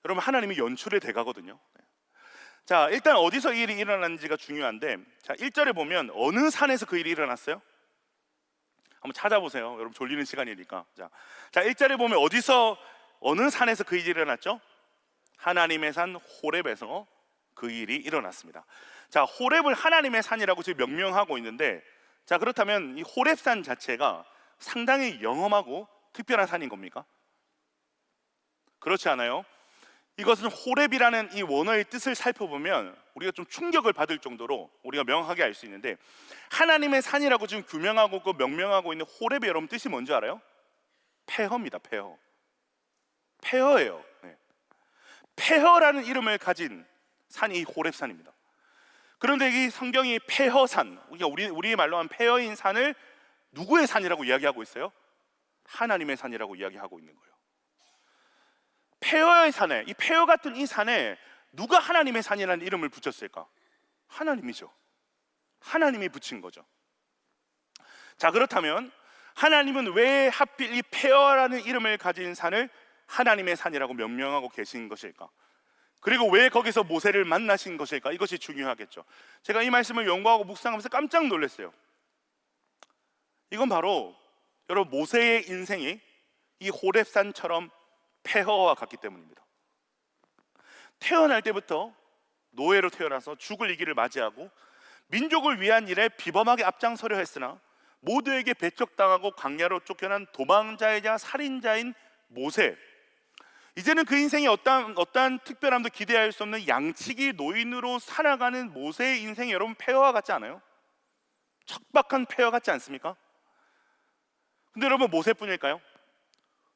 [SPEAKER 1] 여러분, 하나님이 연출의 대가거든요. 자, 일단 어디서 이 일이 일어났는지가 중요한데, 자, 1절에 보면 어느 산에서 그 일이 일어났어요? 한번 찾아보세요. 여러분, 졸리는 시간이니까. 자, 1절에 보면 어느 산에서 그 일이 일어났죠? 하나님의 산 호렙에서 그 일이 일어났습니다. 자, 호렙을 하나님의 산이라고 지금 명명하고 있는데, 자, 그렇다면 이 호렙산 자체가 상당히 영험하고 특별한 산인 겁니까? 그렇지 않아요. 이것은 호렙이라는 이 원어의 뜻을 살펴보면 우리가 좀 충격을 받을 정도로 우리가 명확하게 알 수 있는데, 하나님의 산이라고 지금 규명하고 명명하고 있는 호렙의 여러분 뜻이 뭔지 알아요? 폐허입니다. 폐허예요. 네. 폐허라는 이름을 가진 산이 호렙산입니다. 그런데 이 성경이 폐허산, 우리의 말로 하면 폐허인 산을 누구의 산이라고 이야기하고 있어요? 하나님의 산이라고 이야기하고 있는 거예요. 폐허의 산에, 이 폐허 같은 이 산에 누가 하나님의 산이라는 이름을 붙였을까? 하나님이죠. 하나님이 붙인 거죠. 자, 그렇다면 하나님은 왜 하필 이 폐허라는 이름을 가진 산을 하나님의 산이라고 명명하고 계신 것일까? 그리고 왜 거기서 모세를 만나신 것일까? 이것이 중요하겠죠. 제가 이 말씀을 연구하고 묵상하면서 깜짝 놀랐어요. 이건 바로 여러분, 모세의 인생이 이 호렙산처럼 폐허와 같기 때문입니다. 태어날 때부터 노예로 태어나서 죽을 이 길을 맞이하고 민족을 위한 일에 비범하게 앞장서려 했으나 모두에게 배척당하고 광야로 쫓겨난 도망자이자 살인자인 모세, 이제는 그 인생이 어떠한 특별함도 기대할 수 없는 양치기 노인으로 살아가는 모세의 인생이 여러분 폐허와 같지 않아요? 척박한 폐허 같지 않습니까? 근데 여러분, 모세뿐일까요?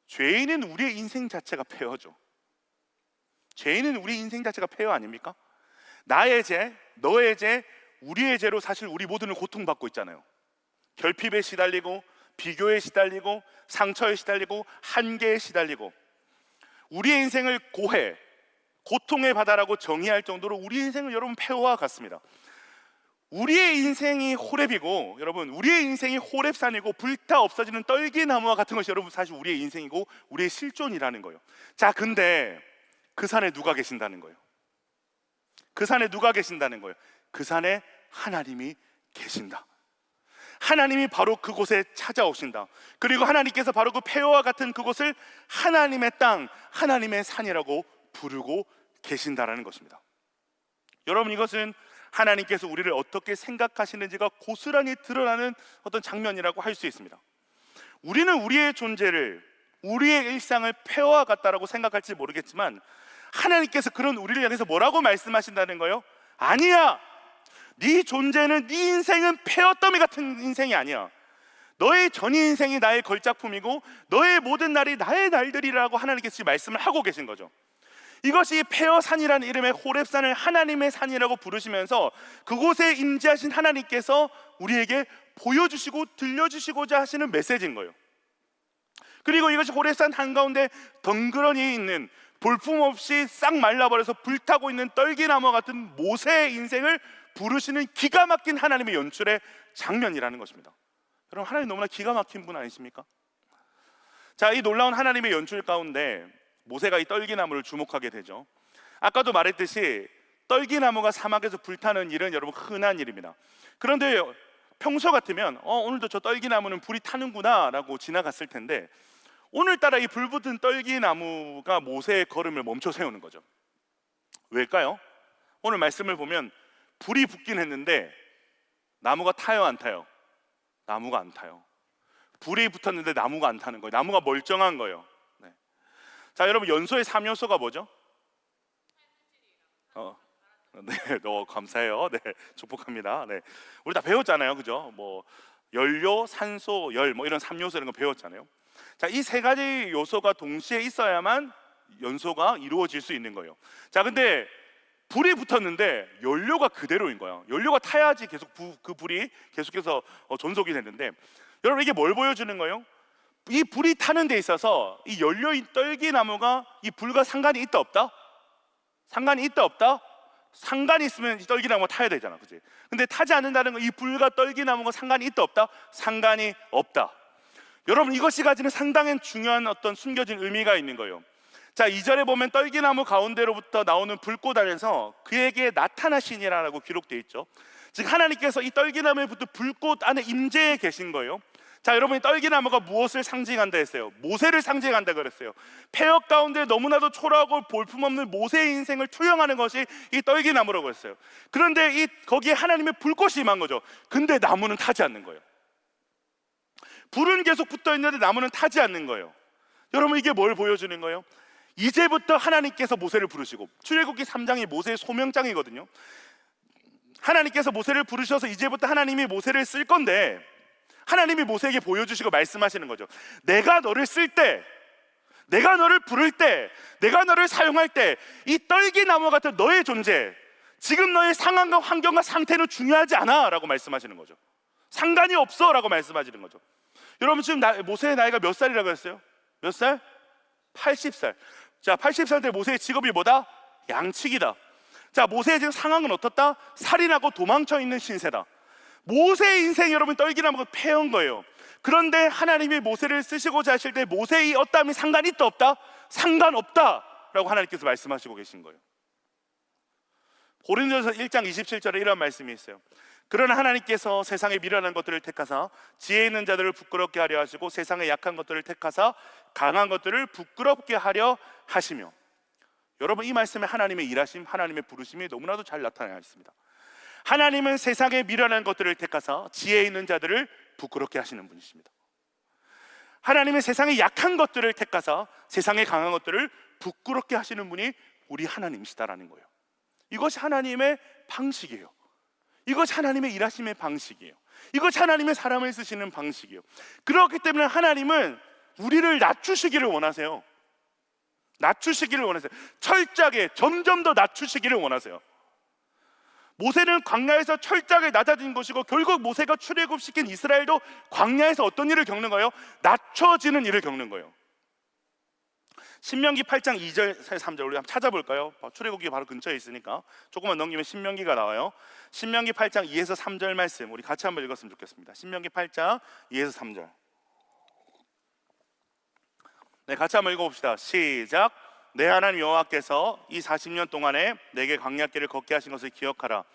[SPEAKER 1] 죄인은 우리의 인생 자체가 폐허죠. 죄인은 우리 인생 자체가 폐허 아닙니까? 나의 죄, 너의 죄, 우리의 죄로 사실 우리 모두는 고통받고 있잖아요. 결핍에 시달리고 비교에 시달리고 상처에 시달리고 한계에 시달리고 우리의 인생을 고통의 바다라고 정의할 정도로 우리 인생은 여러분 폐허와 같습니다. 우리의 인생이 호렙이고, 여러분, 우리의 인생이 호렙산이고 불타 없어지는 떨기나무와 같은 것이 여러분 사실 우리의 인생이고 우리의 실존이라는 거예요. 자, 근데 그 산에 누가 계신다는 거예요? 그 산에 누가 계신다는 거예요? 그 산에 하나님이 계신다. 하나님이 바로 그곳에 찾아오신다. 그리고 하나님께서 바로 그 폐허와 같은 그곳을 하나님의 땅, 하나님의 산이라고 부르고 계신다라는 것입니다. 여러분, 이것은 하나님께서 우리를 어떻게 생각하시는지가 고스란히 드러나는 어떤 장면이라고 할 수 있습니다. 우리는 우리의 존재를, 우리의 일상을 폐허와 같다라고 생각할지 모르겠지만 하나님께서 그런 우리를 향해서 뭐라고 말씀하신다는 거예요? 아니야, 네 존재는, 네 인생은 폐허더미 같은 인생이 아니야. 너의 전 인생이 나의 걸작품이고 너의 모든 날이 나의 날들이라고 하나님께서 지금 말씀을 하고 계신 거죠. 이것이 폐허산이라는 이름의 호렙산을 하나님의 산이라고 부르시면서 그곳에 임재하신 하나님께서 우리에게 보여주시고 들려주시고자 하시는 메시지인 거예요. 그리고 이것이 호렙산 한가운데 덩그러니 있는, 볼품없이 싹 말라버려서 불타고 있는 떨기나무 같은 모세의 인생을 부르시는 기가 막힌 하나님의 연출의 장면이라는 것입니다. 여러분, 하나님 너무나 기가 막힌 분 아니십니까? 자, 이 놀라운 하나님의 연출 가운데 모세가 이 떨기나무를 주목하게 되죠. 아까도 말했듯이 떨기나무가 사막에서 불타는 일은 여러분 흔한 일입니다. 그런데 평소 같으면 오늘도 저 떨기나무는 불이 타는구나 라고 지나갔을 텐데, 오늘따라 이 불붙은 떨기나무가 모세의 걸음을 멈춰 세우는 거죠. 왜일까요? 오늘 말씀을 보면 불이 붙긴 했는데 나무가 타요, 안 타요? 나무가 안 타요. 불이 붙었는데 나무가 안 타는 거예요. 나무가 멀쩡한 거예요. 네. 자, 여러분, 연소의 3요소가 뭐죠? 네, 감사해요. 네, 축복합니다. 네, 우리 다 배웠잖아요, 그죠? 뭐 연료, 산소, 열, 뭐 이런 3요소 이런 거 배웠잖아요. 자, 이 세 가지 요소가 동시에 있어야만 연소가 이루어질 수 있는 거예요. 자, 근데 불이 붙었는데 연료가 그대로인 거예요. 연료가 타야지 계속 그 불이 계속해서 전속이 되는데, 여러분, 이게 뭘 보여주는 거예요? 이 불이 타는 데 있어서 이 연료인 떨기나무가 이 불과 상관이 있다 없다? 상관이 있다 없다? 상관이 있으면 이 떨기나무가 타야 되잖아, 그치? 근데 타지 않는다는 건 이 불과 떨기나무가 상관이 있다 없다? 상관이 없다. 여러분, 이것이 가지는 상당히 중요한 어떤 숨겨진 의미가 있는 거예요. 자, 2절에 보면 떨기나무 가운데로부터 나오는 불꽃 안에서 그에게 나타나시니라고 기록되어 있죠. 즉 하나님께서 이 떨기나무에 붙은 불꽃 안에 임재해 계신 거예요. 자, 여러분이 떨기나무가 무엇을 상징한다 했어요? 모세를 상징한다 그랬어요. 폐역 가운데 너무나도 초라하고 볼품없는 모세의 인생을 투영하는 것이 이 떨기나무라고 했어요. 그런데 거기에 하나님의 불꽃이 임한 거죠. 근데 나무는 타지 않는 거예요. 불은 계속 붙어 있는데 나무는 타지 않는 거예요. 여러분, 이게 뭘 보여주는 거예요? 이제부터 하나님께서 모세를 부르시고, 출애굽기 3장이 모세의 소명장이거든요. 하나님께서 모세를 부르셔서 이제부터 하나님이 모세를 쓸 건데, 하나님이 모세에게 보여주시고 말씀하시는 거죠. 내가 너를 쓸 때, 내가 너를 부를 때, 내가 너를 사용할 때 이 떨기나무 같은 너의 존재, 지금 너의 상황과 환경과 상태는 중요하지 않아 라고 말씀하시는 거죠. 상관이 없어 라고 말씀하시는 거죠. 여러분, 지금 모세의 나이가 몇 살이라고 했어요? 몇 살? 80살. 자, 80살 때 모세의 직업이 뭐다? 양치기다. 자, 모세의 지금 상황은 어떻다? 살인하고 도망쳐 있는 신세다. 모세의 인생이 여러분 떨기나무가 패한 거예요. 그런데 하나님이 모세를 쓰시고자 하실 때 모세의 어떠함이 상관이 있다 없다? 상관없다 라고 하나님께서 말씀하시고 계신 거예요. 고린도전서 1장 27절에 이런 말씀이 있어요. 그러나 하나님께서 세상에 미련한 것들을 택하사 지혜 있는 자들을 부끄럽게 하려 하시고 세상에 약한 것들을 택하사 강한 것들을 부끄럽게 하려 하시며. 여러분, 이 말씀에 하나님의 일하심, 하나님의 부르심이 너무나도 잘 나타나 있습니다. 하나님은 세상에 미련한 것들을 택하사 지혜 있는 자들을 부끄럽게 하시는 분이십니다. 하나님은 세상에 약한 것들을 택하사 세상에 강한 것들을 부끄럽게 하시는 분이 우리 하나님이시다라는 거예요. 이것이 하나님의 방식이에요. 이것이 하나님의 일하심의 방식이에요. 이것이 하나님의 사람을 쓰시는 방식이에요. 그렇기 때문에 하나님은 우리를 낮추시기를 원하세요. 낮추시기를 원하세요. 철저하게 점점 더 낮추시기를 원하세요. 모세는 광야에서 철저하게 낮아진 것이고, 결국 모세가 출애굽시킨 이스라엘도 광야에서 어떤 일을 겪는 거예요? 낮춰지는 일을 겪는 거예요. 신명기 8장 2절 3절 우리 한번 찾아볼까요? 출애굽기 바로 근처에 있으니까 조금만 넘기면 신명기가 나와요. 신명기 8장 2에서 3절 말씀 우리 같이 한번 읽었으면 좋겠습니다. 신명기 8장 2에서 3절. 네, 같이 한번 읽어봅시다. 시작. 내 하나님 여호와께서 이 40년 동안에 내게 광야길을 걷게 하신 것을 기억하라.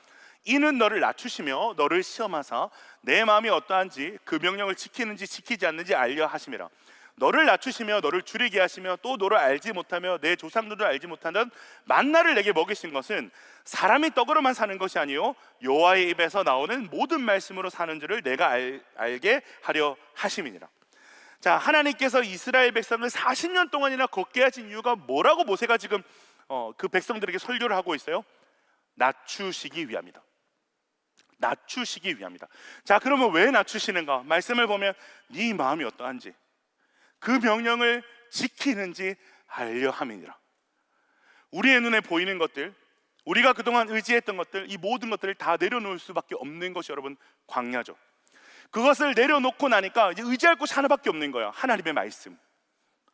[SPEAKER 1] 이는 너를 낮추시며 너를 시험하사 내 마음이 어떠한지 그 명령을 지키는지 지키지 않는지 알려 하심이라. 너를 낮추시며 너를 줄이게 하시며 또 너를 알지 못하며 내 조상들을 알지 못하는 만나를 내게 먹이신 것은 사람이 떡으로만 사는 것이 아니요 여호와의 입에서 나오는 모든 말씀으로 사는 줄을 내가 알게 하려 하심이니라. 자, 하나님께서 이스라엘 백성을 40년 동안이나 걷게 하신 이유가 뭐라고 모세가 지금 그 백성들에게 설교를 하고 있어요? 낮추시기 위함이다. 낮추시기 위함이다. 자, 그러면 왜 낮추시는가? 말씀을 보면 네 마음이 어떠한지 그 명령을 지키는지 알려 함이니라. 우리의 눈에 보이는 것들, 우리가 그동안 의지했던 것들, 이 모든 것들을 다 내려놓을 수밖에 없는 것이 여러분 광야죠. 그것을 내려놓고 나니까 이제 의지할 곳이 하나밖에 없는 거야. 하나님의 말씀.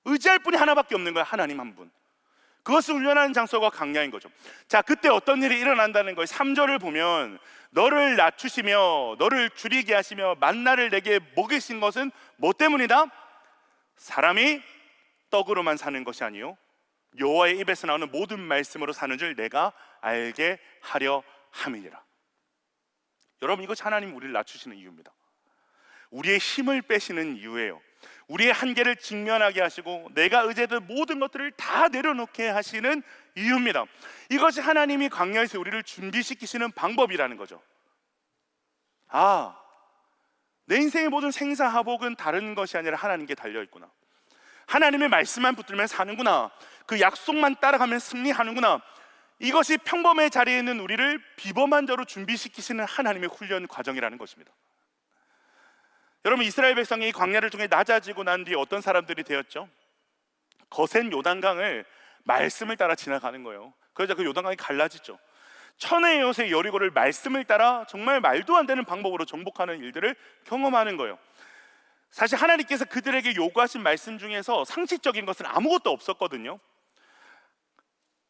[SPEAKER 1] 의지할 분이 하나밖에 없는 거야. 하나님 한 분. 그것을 훈련하는 장소가 광야인 거죠. 자, 그때 어떤 일이 일어난다는 거예요. 3절을 보면 너를 낮추시며 너를 줄이게 하시며 만나를 내게 먹이신 것은 뭐 때문이다? 사람이 떡으로만 사는 것이 아니요 여호와의 입에서 나오는 모든 말씀으로 사는 줄 내가 알게 하려 함이니라. 여러분, 이것이 하나님 우리를 낮추시는 이유입니다. 우리의 힘을 빼시는 이유예요. 우리의 한계를 직면하게 하시고 내가 의지했던 모든 것들을 다 내려놓게 하시는 이유입니다. 이것이 하나님이 광야에서 우리를 준비시키시는 방법이라는 거죠. 내 인생의 모든 생사하복은 다른 것이 아니라 하나님께 달려있구나. 하나님의 말씀만 붙들면 사는구나. 그 약속만 따라가면 승리하는구나. 이것이 평범의 자리에 있는 우리를 비범한 자로 준비시키시는 하나님의 훈련 과정이라는 것입니다. 여러분, 이스라엘 백성이 이 광야를 통해 낮아지고 난 뒤에 어떤 사람들이 되었죠? 거센 요단강을 말씀을 따라 지나가는 거예요. 그러자 그 요단강이 갈라지죠. 천의 여세 여리고를 말씀을 따라 정말 말도 안 되는 방법으로 정복하는 일들을 경험하는 거예요. 사실 하나님께서 그들에게 요구하신 말씀 중에서 상식적인 것은 아무것도 없었거든요.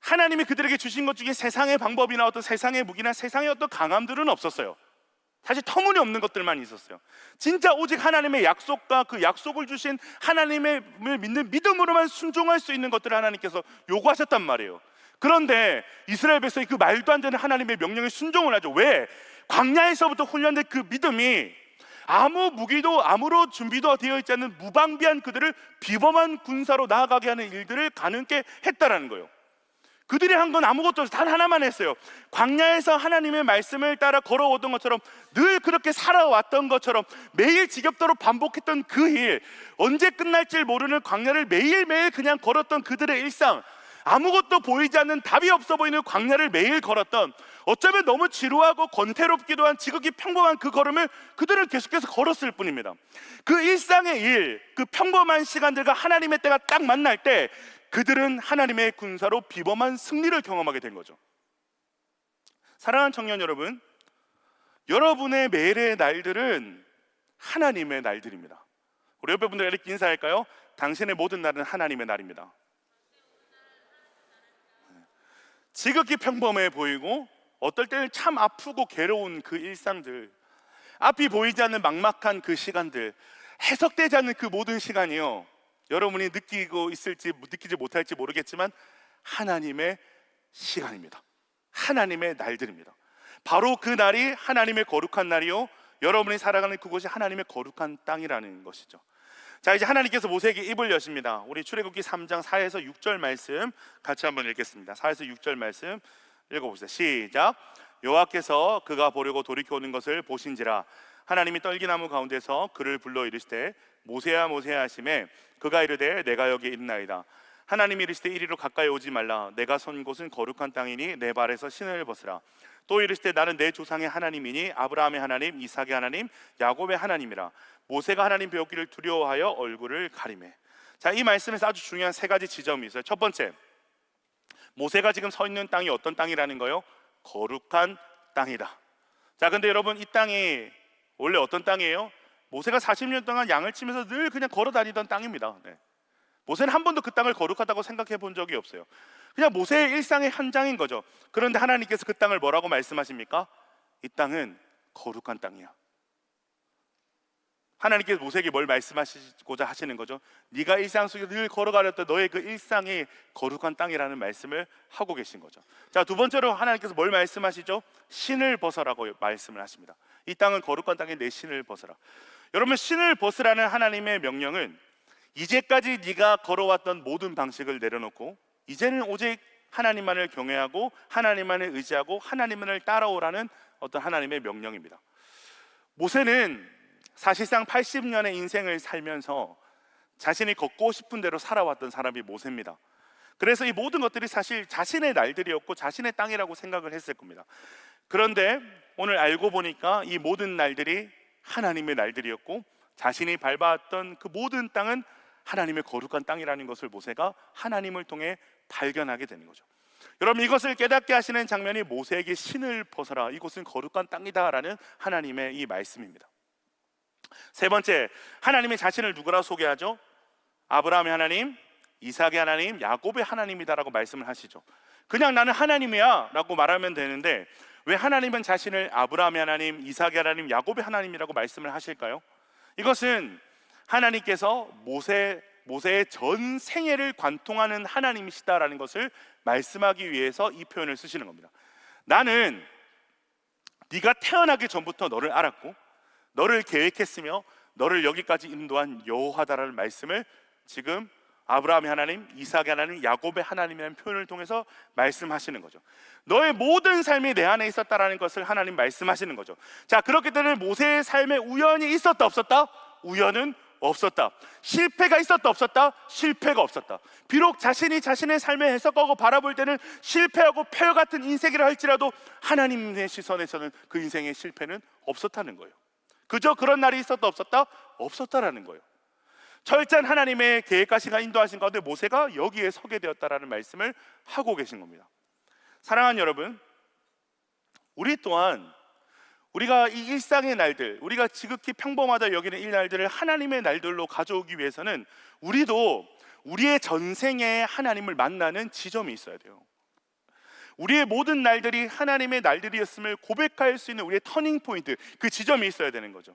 [SPEAKER 1] 하나님이 그들에게 주신 것 중에 세상의 방법이나 어떤 세상의 무기나 세상의 어떤 강함들은 없었어요. 사실 터무니없는 것들만 있었어요. 진짜 오직 하나님의 약속과 그 약속을 주신 하나님을 믿는 믿음으로만 순종할 수 있는 것들을 하나님께서 요구하셨단 말이에요. 그런데 이스라엘 백성이 그 말도 안 되는 하나님의 명령에 순종을 하죠. 왜? 광야에서부터 훈련된 그 믿음이 아무 무기도 아무런 준비도 되어 있지 않는 무방비한 그들을 비범한 군사로 나아가게 하는 일들을 가능케 했다라는 거예요. 그들이 한 건 아무것도 없어요. 단 하나만 했어요. 광야에서 하나님의 말씀을 따라 걸어오던 것처럼, 늘 그렇게 살아왔던 것처럼, 매일 지겹도록 반복했던 그 일, 언제 끝날지 모르는 광야를 매일매일 그냥 걸었던 그들의 일상, 아무것도 보이지 않는 답이 없어 보이는 광야를 매일 걸었던, 어쩌면 너무 지루하고 권태롭기도 한 지극히 평범한 그 걸음을 그들은 계속해서 걸었을 뿐입니다. 그 일상의 일, 그 평범한 시간들과 하나님의 때가 딱 만날 때 그들은 하나님의 군사로 비범한 승리를 경험하게 된 거죠. 사랑하는 청년 여러분, 여러분의 매일의 날들은 하나님의 날들입니다. 우리 옆에 분들과 이렇게 인사할까요? 당신의 모든 날은 하나님의 날입니다. 지극히 평범해 보이고 어떨 때는 참 아프고 괴로운 그 일상들, 앞이 보이지 않는 막막한 그 시간들, 해석되지 않는 그 모든 시간이요, 여러분이 느끼고 있을지 느끼지 못할지 모르겠지만 하나님의 시간입니다. 하나님의 날들입니다. 바로 그 날이 하나님의 거룩한 날이요, 여러분이 살아가는 그곳이 하나님의 거룩한 땅이라는 것이죠. 자, 이제 하나님께서 모세에게 입을 여십니다. 우리 출애굽기 3장 4에서 6절 말씀 같이 한번 읽겠습니다. 4에서 6절 말씀 읽어보세요. 시작. 여호와께서 그가 보려고 돌이켜 오는 것을 보신지라 하나님이 떨기나무 가운데서 그를 불러 이르시되 모세야 모세야 하시매 그가 이르되 내가 여기 있나이다. 하나님이 이르시되 이리로 가까이 오지 말라. 내가 선 곳은 거룩한 땅이니 내 발에서 신을 벗으라. 또 이르시되 나는 내 조상의 하나님이니 아브라함의 하나님, 이삭의 하나님, 야곱의 하나님이라. 모세가 하나님 배웠기를 두려워하여 얼굴을 가리매. 자, 이 말씀에서 아주 중요한 세 가지 지점이 있어요. 첫 번째, 모세가 지금 서 있는 땅이 어떤 땅이라는 거요? 거룩한 땅이다. 자, 근데 여러분, 이 땅이 원래 어떤 땅이에요? 모세가 40년 동안 양을 치면서 늘 그냥 걸어 다니던 땅입니다. 모세는 한 번도 그 땅을 거룩하다고 생각해 본 적이 없어요. 그냥 모세의 일상의 현장인 거죠. 그런데 하나님께서 그 땅을 뭐라고 말씀하십니까? 이 땅은 거룩한 땅이야. 하나님께서 모세에게 뭘 말씀하시고자 하시는 거죠? 네가 일상 속에 늘 걸어가렸던 너의 그 일상이 거룩한 땅이라는 말씀을 하고 계신 거죠. 자, 두 번째로 하나님께서 뭘 말씀하시죠? 신을 벗어라고 말씀을 하십니다. 이 땅은 거룩한 땅에 내 신을 벗어라. 여러분, 신을 벗으라는 하나님의 명령은 이제까지 네가 걸어왔던 모든 방식을 내려놓고 이제는 오직 하나님만을 경외하고 하나님만을 의지하고 하나님만을 따라오라는 어떤 하나님의 명령입니다. 모세는 사실상 80년의 인생을 살면서 자신이 걷고 싶은 대로 살아왔던 사람이 모세입니다. 그래서 이 모든 것들이 사실 자신의 날들이었고 자신의 땅이라고 생각을 했을 겁니다. 그런데 오늘 알고 보니까 이 모든 날들이 하나님의 날들이었고 자신이 밟아왔던 그 모든 땅은 하나님의 거룩한 땅이라는 것을 모세가 하나님을 통해 발견하게 되는 거죠. 여러분, 이것을 깨닫게 하시는 장면이 모세에게 신을 벗어라, 이곳은 거룩한 땅이다라는 하나님의 이 말씀입니다. 세 번째, 하나님이 자신을 누구라 소개하죠? 아브라함의 하나님, 이삭의 하나님, 야곱의 하나님이다라고 말씀을 하시죠. 그냥 나는 하나님이야 라고 말하면 되는데 왜 하나님은 자신을 아브라함의 하나님, 이삭의 하나님, 야곱의 하나님이라고 말씀을 하실까요? 이것은 하나님께서 모세 모세의 전 생애를 관통하는 하나님이시다라는 것을 말씀하기 위해서 이 표현을 쓰시는 겁니다. 나는 네가 태어나기 전부터 너를 알았고 너를 계획했으며 너를 여기까지 인도한 여호와다라는 말씀을 지금 아브라함의 하나님, 이삭의 하나님, 야곱의 하나님이라는 표현을 통해서 말씀하시는 거죠. 너의 모든 삶이 내 안에 있었다라는 것을 하나님 말씀하시는 거죠. 자, 그렇기 때문에 모세의 삶에 우연이 있었다 없었다? 우연은 없었다. 실패가 있었다 없었다? 실패가 없었다. 비록 자신이 자신의 삶을 해석하고 바라볼 때는 실패하고 폐허 같은 인생이라 할지라도 하나님의 시선에서는 그 인생의 실패는 없었다는 거예요. 그저 그런 날이 있었다 없었다? 없었다라는 거예요. 철저한 하나님의 계획하신가 인도하신 가운데 모세가 여기에 서게 되었다라는 말씀을 하고 계신 겁니다. 사랑하는 여러분, 우리 또한 우리가 이 일상의 날들, 우리가 지극히 평범하다 여기는 이 날들을 하나님의 날들로 가져오기 위해서는 우리도 우리의 전생에 하나님을 만나는 지점이 있어야 돼요. 우리의 모든 날들이 하나님의 날들이었음을 고백할 수 있는 우리의 터닝 포인트, 그 지점이 있어야 되는 거죠.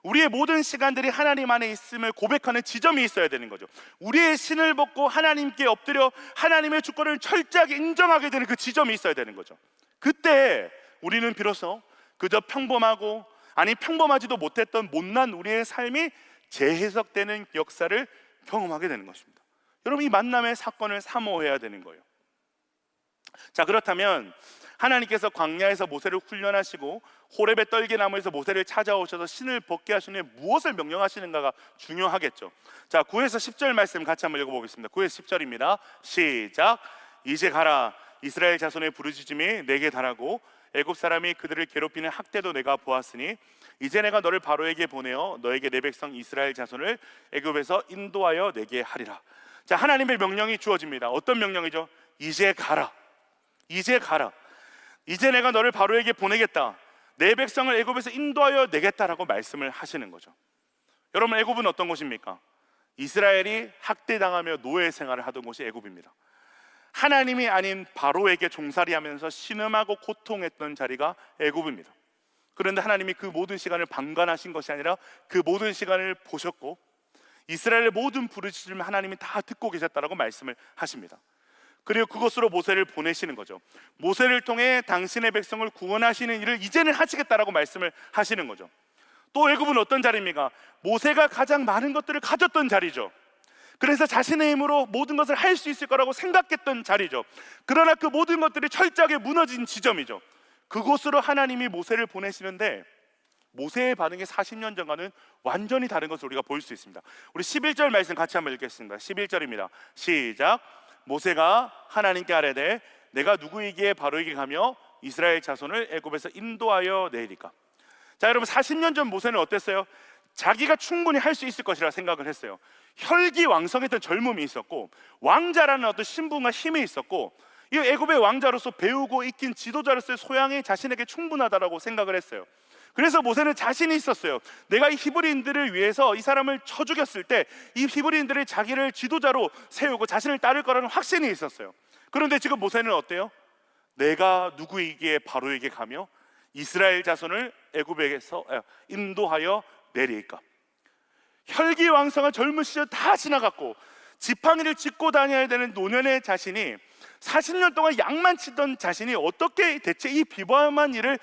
[SPEAKER 1] 우리의 모든 시간들이 하나님 안에 있음을 고백하는 지점이 있어야 되는 거죠. 우리의 신을 벗고 하나님께 엎드려 하나님의 주권을 철저하게 인정하게 되는 그 지점이 있어야 되는 거죠. 그때 우리는 비로소 그저 평범하고 아니 평범하지도 못했던 못난 우리의 삶이 재해석되는 역사를 경험하게 되는 것입니다. 여러분, 이 만남의 사건을 사모해야 되는 거예요. 자, 그렇다면 하나님께서 광야에서 모세를 훈련하시고 호렙의 떨기나무에서 모세를 찾아오셔서 신을 벗게 하신 후에 무엇을 명령하시는가가 중요하겠죠. 자, 9에서 10절 말씀 같이 한번 읽어보겠습니다. 9에서 10절입니다. 시작. 이제 가라. 이스라엘 자손의 부르짖음이 내게 달하고 애굽 사람이 그들을 괴롭히는 학대도 내가 보았으니 이제 내가 너를 바로에게 보내어 너에게 내 백성 이스라엘 자손을 애굽에서 인도하여 내게 하리라. 자, 하나님의 명령이 주어집니다. 어떤 명령이죠? 이제 가라. 이제 가라. 이제 내가 너를 바로에게 보내겠다. 내 백성을 애굽에서 인도하여 내겠다라고 말씀을 하시는 거죠. 여러분, 애굽은 어떤 곳입니까? 이스라엘이 학대당하며 노예 생활을 하던 곳이 애굽입니다. 하나님이 아닌 바로에게 종살이하면서 신음하고 고통했던 자리가 애굽입니다. 그런데 하나님이 그 모든 시간을 방관하신 것이 아니라 그 모든 시간을 보셨고 이스라엘의 모든 부르짖음을 하나님이 다 듣고 계셨다라고 말씀을 하십니다. 그리고 그곳으로 모세를 보내시는 거죠. 모세를 통해 당신의 백성을 구원하시는 일을 이제는 하시겠다라고 말씀을 하시는 거죠. 또 애굽은 어떤 자리입니까? 모세가 가장 많은 것들을 가졌던 자리죠. 그래서 자신의 힘으로 모든 것을 할 수 있을 거라고 생각했던 자리죠. 그러나 그 모든 것들이 철저하게 무너진 지점이죠. 그곳으로 하나님이 모세를 보내시는데 모세의 반응이 40년 전과는 완전히 다른 것을 우리가 볼 수 있습니다. 우리 11절 말씀 같이 한번 읽겠습니다. 11절입니다. 시작. 모세가 하나님께 아뢰되 내가 누구이기에 바로에게 가며 이스라엘 자손을 애굽에서 인도하여 내리까. 자, 여러분, 40년 전 모세는 어땠어요? 자기가 충분히 할 수 있을 것이라 생각을 했어요. 혈기왕성했던 젊음이 있었고 왕자라는 어떤 신분과 힘이 있었고 이 애굽의 왕자로서 배우고 익힌 지도자로서의 소양이 자신에게 충분하다라고 생각을 했어요. 그래서 모세는 자신이 있었어요. 내가 이 히브리인들을 위해서 이 사람을 쳐 죽였을 때 이 히브리인들이 자기를 지도자로 세우고 자신을 따를 거라는 확신이 있었어요. 그런데 지금 모세는 어때요? 내가 누구이기에 바로에게 가며 이스라엘 자손을 애굽에서 인도하여 내리까. 혈기왕성한 젊은 시절 다 지나갔고 지팡이를 짚고 다녀야 되는 노년의 자신이 40년 동안 양만 치던 자신이 어떻게 대체 이 비범한 일을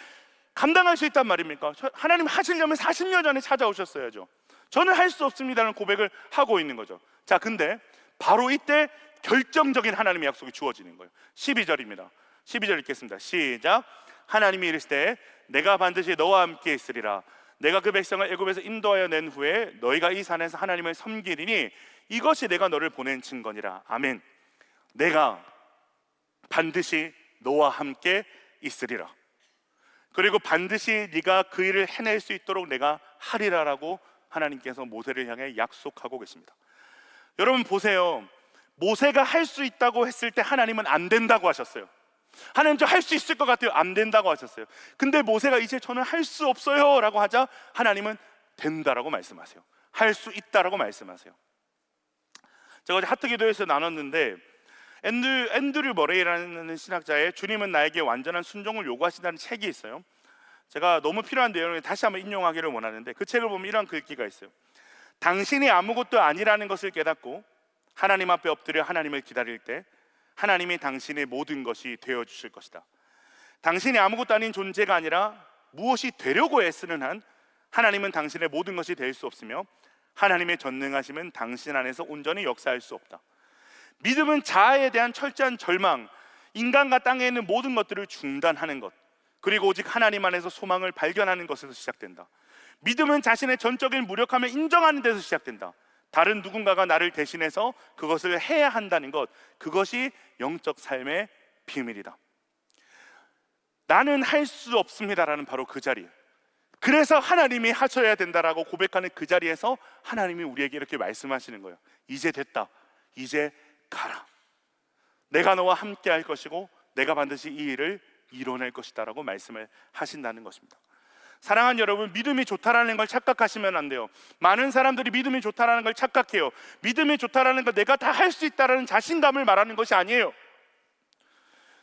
[SPEAKER 1] 감당할 수 있단 말입니까? 하나님 하시려면 40년 전에 찾아오셨어야죠. 저는 할 수 없습니다라는 고백을 하고 있는 거죠. 자, 근데 바로 이때 결정적인 하나님의 약속이 주어지는 거예요. 12절입니다. 12절 읽겠습니다. 시작. 하나님이 이르시되 내가 반드시 너와 함께 있으리라. 내가 그 백성을 애굽에서 인도하여 낸 후에 너희가 이 산에서 하나님을 섬기리니 이것이 내가 너를 보낸 증거니라. 아멘. 내가 반드시 너와 함께 있으리라. 그리고 반드시 네가 그 일을 해낼 수 있도록 내가 하리라라고 하나님께서 모세를 향해 약속하고 계십니다. 여러분 보세요. 모세가 할 수 있다고 했을 때 하나님은 안 된다고 하셨어요. 하나님, 저 할 수 있을 것 같아요. 안 된다고 하셨어요. 근데 모세가 이제 저는 할 수 없어요 라고 하자 하나님은 된다라고 말씀하세요. 할 수 있다라고 말씀하세요. 제가 어제 하트기도에서 나눴는데 앤드류 머레이라는 신학자의 주님은 나에게 완전한 순종을 요구하신다는 책이 있어요. 제가 너무 필요한 내용을 다시 한번 인용하기를 원하는데 그 책을 보면 이런 글귀가 있어요. 당신이 아무것도 아니라는 것을 깨닫고 하나님 앞에 엎드려 하나님을 기다릴 때 하나님이 당신의 모든 것이 되어주실 것이다. 당신이 아무것도 아닌 존재가 아니라 무엇이 되려고 애쓰는 한 하나님은 당신의 모든 것이 될 수 없으며 하나님의 전능하심은 당신 안에서 온전히 역사할 수 없다. 믿음은 자아에 대한 철저한 절망, 인간과 땅에 있는 모든 것들을 중단하는 것, 그리고 오직 하나님 안에서 소망을 발견하는 것에서 시작된다. 믿음은 자신의 전적인 무력함을 인정하는 데서 시작된다. 다른 누군가가 나를 대신해서 그것을 해야 한다는 것, 그것이 영적 삶의 비밀이다. 나는 할 수 없습니다라는 바로 그 자리, 그래서 하나님이 하셔야 된다라고 고백하는 그 자리에서 하나님이 우리에게 이렇게 말씀하시는 거예요. 이제 됐다, 이제 가라. 내가 너와 함께 할 것이고 내가 반드시 이 일을 이뤄낼 것이다 라고 말씀을 하신다는 것입니다. 사랑하는 여러분, 믿음이 좋다라는 걸 착각하시면 안 돼요. 많은 사람들이 믿음이 좋다라는 걸 착각해요. 믿음이 좋다라는 건 내가 다 할 수 있다라는 자신감을 말하는 것이 아니에요.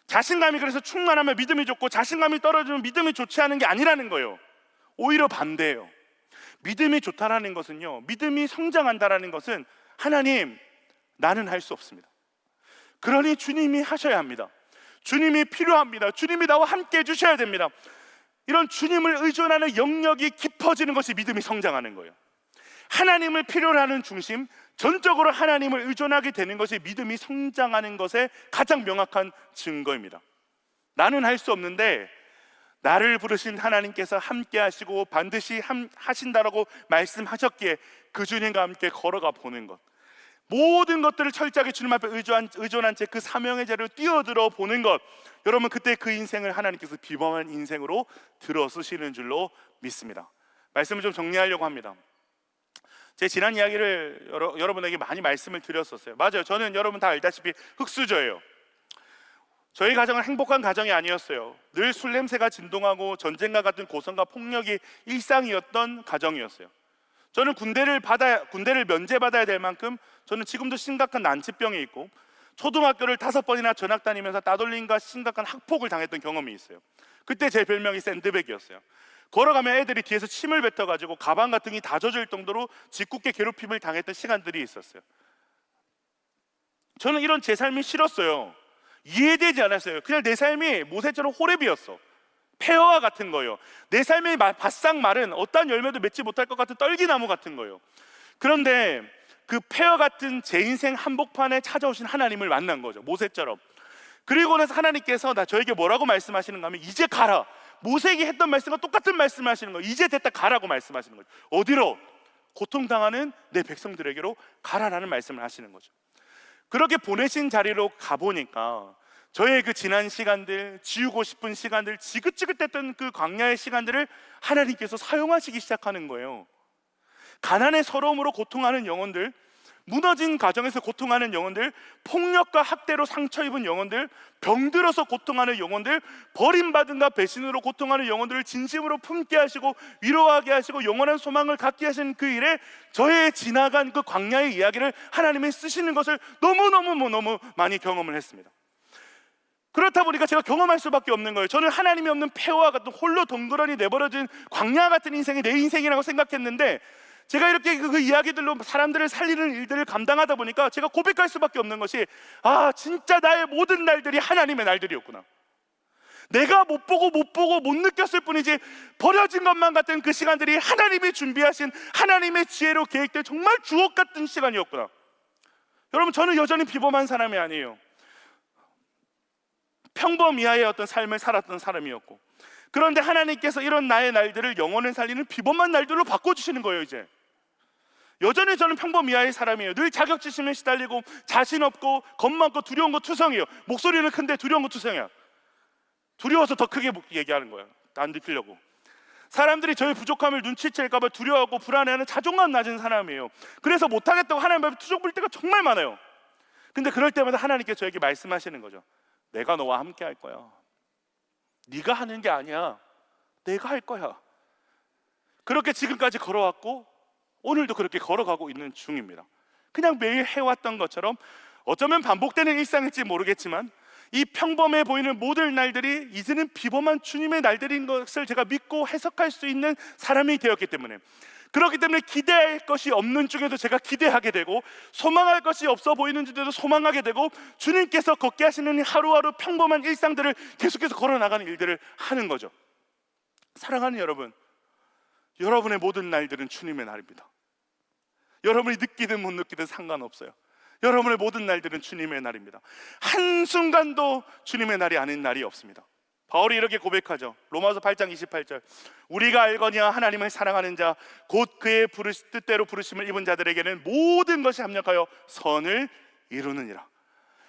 [SPEAKER 1] 자신감이 그래서 충만하면 믿음이 좋고 자신감이 떨어지면 믿음이 좋지 않은 게 아니라는 거예요. 오히려 반대예요. 믿음이 좋다라는 것은요, 믿음이 성장한다라는 것은 하나님, 나는 할 수 없습니다. 그러니 주님이 하셔야 합니다. 주님이 필요합니다. 주님이 나와 함께 해주셔야 됩니다. 이런 주님을 의존하는 영역이 깊어지는 것이 믿음이 성장하는 거예요. 하나님을 필요로 하는 중심, 전적으로 하나님을 의존하게 되는 것이 믿음이 성장하는 것의 가장 명확한 증거입니다. 나는 할 수 없는데 나를 부르신 하나님께서 함께 하시고 반드시 하신다라고 말씀하셨기에 그 주님과 함께 걸어가 보는 것, 모든 것들을 철저하게 주님 앞에 의존한 채 그 사명의 자리로 뛰어들어 보는 것, 여러분 그때 그 인생을 하나님께서 비범한 인생으로 들어쓰시는 줄로 믿습니다. 말씀을 좀 정리하려고 합니다. 제 지난 이야기를 여러분에게 많이 말씀을 드렸었어요. 맞아요, 저는 여러분 다 알다시피 흙수저예요. 저희 가정은 행복한 가정이 아니었어요. 늘 술 냄새가 진동하고 전쟁과 같은 고성과 폭력이 일상이었던 가정이었어요. 저는 군대를 면제받아야 될 만큼 저는 지금도 심각한 난치병이 있고 초등학교를 5번이나 전학 다니면서 따돌림과 심각한 학폭을 당했던 경험이 있어요. 그때 제 별명이 샌드백이었어요. 걸어가면 애들이 뒤에서 침을 뱉어가지고 가방과 등이 다 젖을 정도로 짓궂게 괴롭힘을 당했던 시간들이 있었어요. 저는 이런 제 삶이 싫었어요. 이해되지 않았어요. 그냥 내 삶이 모세처럼 호렙이었어. 폐허와 같은 거예요. 내 삶의 바싹 마른 어떠한 열매도 맺지 못할 것 같은 떨기나무 같은 거예요. 그런데 그 폐허 같은 제 인생 한복판에 찾아오신 하나님을 만난 거죠, 모세처럼. 그리고 나서 하나님께서 저에게 뭐라고 말씀하시는가 하면 이제 가라. 모세에게 했던 말씀과 똑같은 말씀을 하시는 거예요. 이제 됐다, 가라고 말씀하시는 거죠. 어디로? 고통당하는 내 백성들에게로 가라라는 말씀을 하시는 거죠. 그렇게 보내신 자리로 가보니까 저의 그 지난 시간들, 지우고 싶은 시간들, 지긋지긋했던 그 광야의 시간들을 하나님께서 사용하시기 시작하는 거예요. 가난의 서러움으로 고통하는 영혼들, 무너진 가정에서 고통하는 영혼들, 폭력과 학대로 상처 입은 영혼들, 병들어서 고통하는 영혼들, 버림받은가 배신으로 고통하는 영혼들을 진심으로 품게 하시고 위로하게 하시고 영원한 소망을 갖게 하신 그 일에 저의 지나간 그 광야의 이야기를 하나님이 쓰시는 것을 너무 많이 경험을 했습니다. 그렇다 보니까 제가 경험할 수밖에 없는 거예요. 저는 하나님이 없는 폐허와 같은 홀로 덩그러니 내버려진 광야 같은 인생이 내 인생이라고 생각했는데, 제가 이렇게 그 이야기들로 사람들을 살리는 일들을 감당하다 보니까 제가 고백할 수밖에 없는 것이, 진짜 나의 모든 날들이 하나님의 날들이었구나. 내가 못 보고 못 느꼈을 뿐이지 버려진 것만 같은 그 시간들이 하나님이 준비하신 하나님의 지혜로 계획된 정말 주옥 같은 시간이었구나. 여러분, 저는 여전히 비범한 사람이 아니에요. 평범 이하의 어떤 삶을 살았던 사람이었고, 그런데 하나님께서 이런 나의 날들을 영혼을 살리는 비범한 날들로 바꿔주시는 거예요. 이제 여전히 저는 평범 이하의 사람이에요. 늘 자격지심에 시달리고 자신 없고 겁 많고 두려운 거 투성이에요. 목소리는 큰데 두려운 거 투성이야. 두려워서 더 크게 얘기하는 거예요. 안 들키려고. 사람들이 저의 부족함을 눈치챌까 봐 두려워하고 불안해하는 자존감 낮은 사람이에요. 그래서 못하겠다고 하나님 앞에 투정 부릴 때가 정말 많아요. 근데 그럴 때마다 하나님께서 저에게 말씀하시는 거죠. 내가 너와 함께 할 거야. 네가 하는 게 아니야. 내가 할 거야. 그렇게 지금까지 걸어왔고 오늘도 그렇게 걸어가고 있는 중입니다. 그냥 매일 해왔던 것처럼 어쩌면 반복되는 일상일지 모르겠지만 이 평범해 보이는 모든 날들이 이제는 비범한 주님의 날들인 것을 제가 믿고 해석할 수 있는 사람이 되었기 때문에, 그렇기 때문에 기대할 것이 없는 중에도 제가 기대하게 되고, 소망할 것이 없어 보이는 중에도 소망하게 되고, 주님께서 걷게 하시는 하루하루 평범한 일상들을 계속해서 걸어나가는 일들을 하는 거죠. 사랑하는 여러분, 여러분의 모든 날들은 주님의 날입니다. 여러분이 느끼든 못 느끼든 상관없어요. 여러분의 모든 날들은 주님의 날입니다. 한순간도 주님의 날이 아닌 날이 없습니다. 바울이 이렇게 고백하죠. 로마서 8장 28절, 우리가 알거니와 하나님을 사랑하는 자 곧 그의 뜻대로 부르심을 입은 자들에게는 모든 것이 합력하여 선을 이루느니라.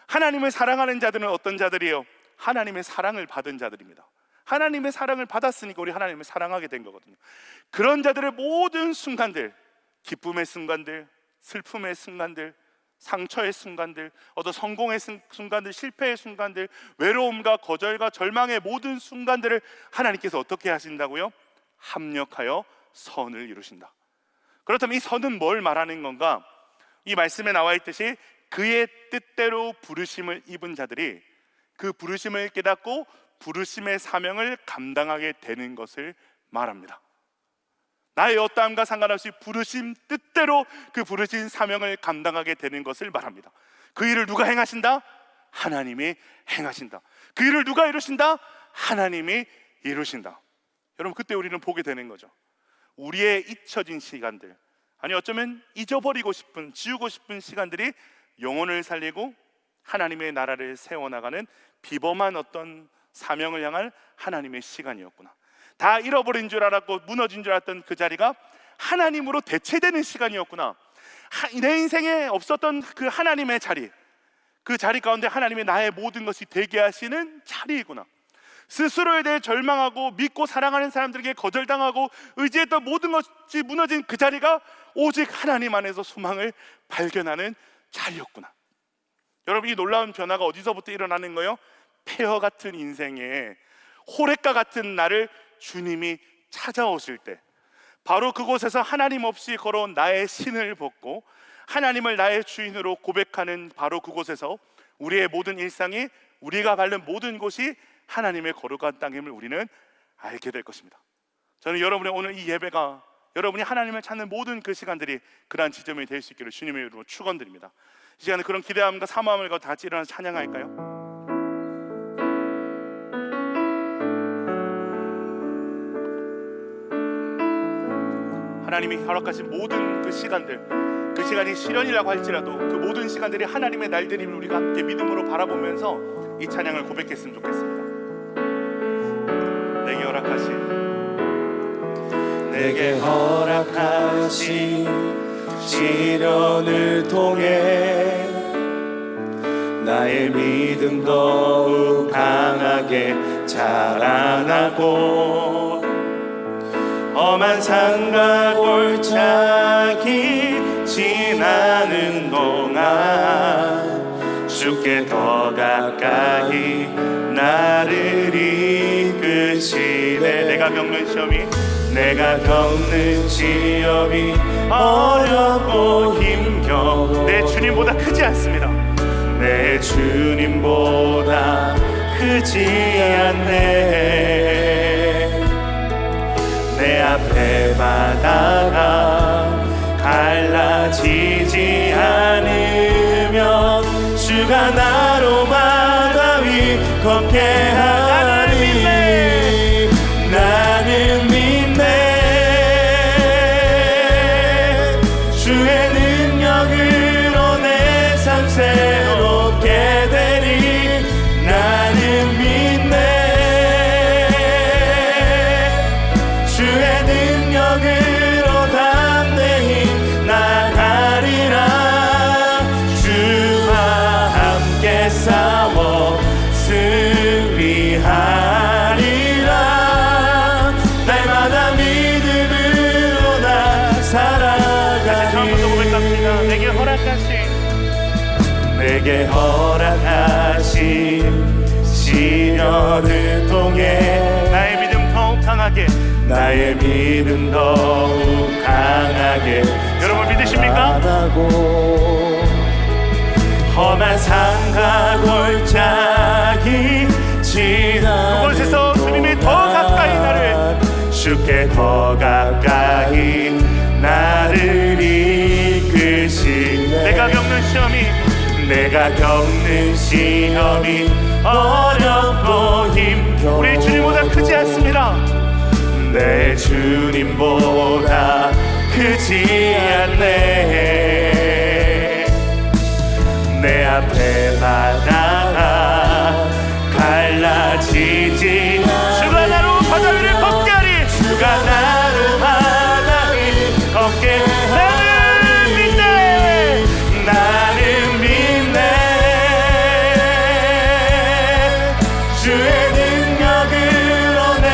[SPEAKER 1] 하나님을 사랑하는 자들은 어떤 자들이에요? 하나님의 사랑을 받은 자들입니다. 하나님의 사랑을 받았으니까 우리 하나님을 사랑하게 된 거거든요. 그런 자들의 모든 순간들, 기쁨의 순간들, 슬픔의 순간들, 상처의 순간들, 어떤 성공의 순간들, 실패의 순간들, 외로움과 거절과 절망의 모든 순간들을 하나님께서 어떻게 하신다고요? 합력하여 선을 이루신다. 그렇다면 이 선은 뭘 말하는 건가? 이 말씀에 나와 있듯이 그의 뜻대로 부르심을 입은 자들이 그 부르심을 깨닫고 부르심의 사명을 감당하게 되는 것을 말합니다. 나의 어떠함과 상관없이 부르심 뜻대로 그 부르신 사명을 감당하게 되는 것을 말합니다. 그 일을 누가 행하신다? 하나님이 행하신다. 그 일을 누가 이루신다? 하나님이 이루신다. 여러분, 그때 우리는 보게 되는 거죠. 우리의 잊혀진 시간들, 아니 어쩌면 잊어버리고 싶은, 지우고 싶은 시간들이 영혼을 살리고 하나님의 나라를 세워나가는 비범한 어떤 사명을 향한 하나님의 시간이었구나. 다 잃어버린 줄 알았고 무너진 줄 알았던 그 자리가 하나님으로 대체되는 시간이었구나. 내 인생에 없었던 그 하나님의 자리, 그 자리 가운데 하나님의 나의 모든 것이 되게 하시는 자리이구나. 스스로에 대해 절망하고 믿고 사랑하는 사람들에게 거절당하고 의지했던 모든 것이 무너진 그 자리가 오직 하나님 안에서 소망을 발견하는 자리였구나. 여러분, 이 놀라운 변화가 어디서부터 일어나는 거예요? 폐허 같은 인생에 호랫가 같은 나를 주님이 찾아오실 때, 바로 그곳에서 하나님 없이 걸어온 나의 신을 벗고 하나님을 나의 주인으로 고백하는 바로 그곳에서 우리의 모든 일상이, 우리가 밟는 모든 곳이 하나님의 거룩한 땅임을 우리는 알게 될 것입니다. 저는 여러분의 오늘 이 예배가 여러분이 하나님을 찾는 모든 그 시간들이 그러한 지점이 될 수 있기를 주님의 이름으로 축원드립니다. 이 시간에 그런 기대함과 사모함을 가지고 다 같이 일어나서 찬양할까요? 하나님이 허락하신 모든 그 시간들, 그 시간이 시련이라고 할지라도 그 모든 시간들이 하나님의 날들임을 우리가 함께 믿음으로 바라보면서 이 찬양을 고백했으면 좋겠습니다.
[SPEAKER 2] 내게 허락하신 시련을 통해 나의 믿음 더욱 강하게 자라나고 험한 산과 골짜기 지나는 동안 주께 더 가까이 나를 이끄시네.
[SPEAKER 1] 내가 겪는
[SPEAKER 2] 시험이 어렵고 힘겨워
[SPEAKER 1] 내 주님보다 크지 않습니다.
[SPEAKER 2] 내 주님보다 크지 않네. 내 앞에 바다가 갈라지지 않으면 주가 나로 바다 위 걷게 하리. 나는 믿네. 주의 능력으로 내 삶 새롭게 되리. 나는 믿네. 주의 능력으로 담대히 나가리라. 주와 함께 싸워 승리하리라. 날마다 믿음으로 나 살아가리. 내게 허락하신 시련을 통해
[SPEAKER 1] 나의 믿음 더욱 강하게,
[SPEAKER 2] 나의 믿음 더욱 강하게
[SPEAKER 1] 여러분 믿으십니까?
[SPEAKER 2] 자라나고 험한 산과 골짜기
[SPEAKER 1] 그곳에서 주님이 더 가까이 나를,
[SPEAKER 2] 주께 더 가까이 나를 이끄시네.
[SPEAKER 1] 내가 겪는 시험이
[SPEAKER 2] 어렵고 힘겨워
[SPEAKER 1] 우리 주님보다 크지 않습니다.
[SPEAKER 2] 내 주님보다 크지 않네. 내 앞에 바다가 갈라지지,
[SPEAKER 1] 주가 나로 바다 위를 걷게 하리.
[SPEAKER 2] 주가 나로 바다 위를 걷게
[SPEAKER 1] 나는 믿네.
[SPEAKER 2] 나는 믿네. 주의 능력으로 내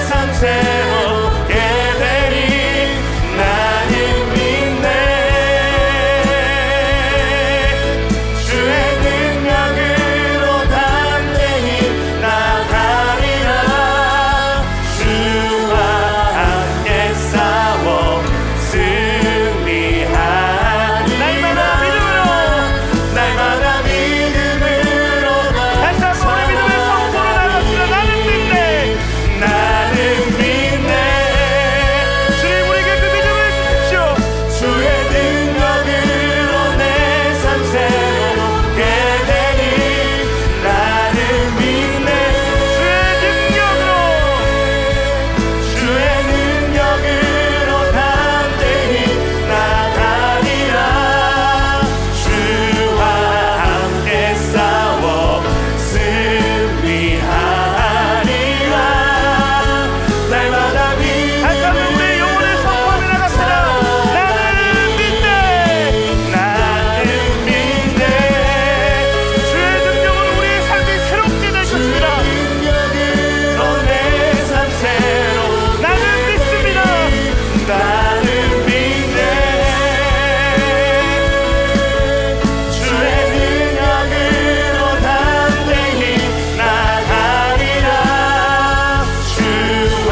[SPEAKER 2] 삶 새롭게 되리. 나는 믿네. 주의 능력으로 담대히 나가리라. 주와 함께 싸워 승리하리.
[SPEAKER 1] 날마다 믿음으로,
[SPEAKER 2] 날마다 믿음으로
[SPEAKER 1] 다시 한번 우리 믿음의 선포로 나갑시다. 나는 믿네.
[SPEAKER 2] 나는 믿네.
[SPEAKER 1] 주님 우리에게 그 믿음을 주십시오.
[SPEAKER 2] 주의 능력으로 내 삶 새롭게 되니. 나는 믿네.
[SPEAKER 1] 주의 능력으로
[SPEAKER 2] 주의 능력으로 담대히 나가리라. 주와 함께 싸워 승리하리라. 날마다
[SPEAKER 1] 다시 한번 우리 영혼의 선포를 나갑시다. 나는 믿네.
[SPEAKER 2] 나는 믿네.
[SPEAKER 1] 주의 능력으로 우리의 삶이 새롭게 될 것입니다.
[SPEAKER 2] 능력으로 내 삶 새로.
[SPEAKER 1] 나는 믿습니다.
[SPEAKER 2] 나는 믿네. 주의 능력으로 담대히 나가리라. 주와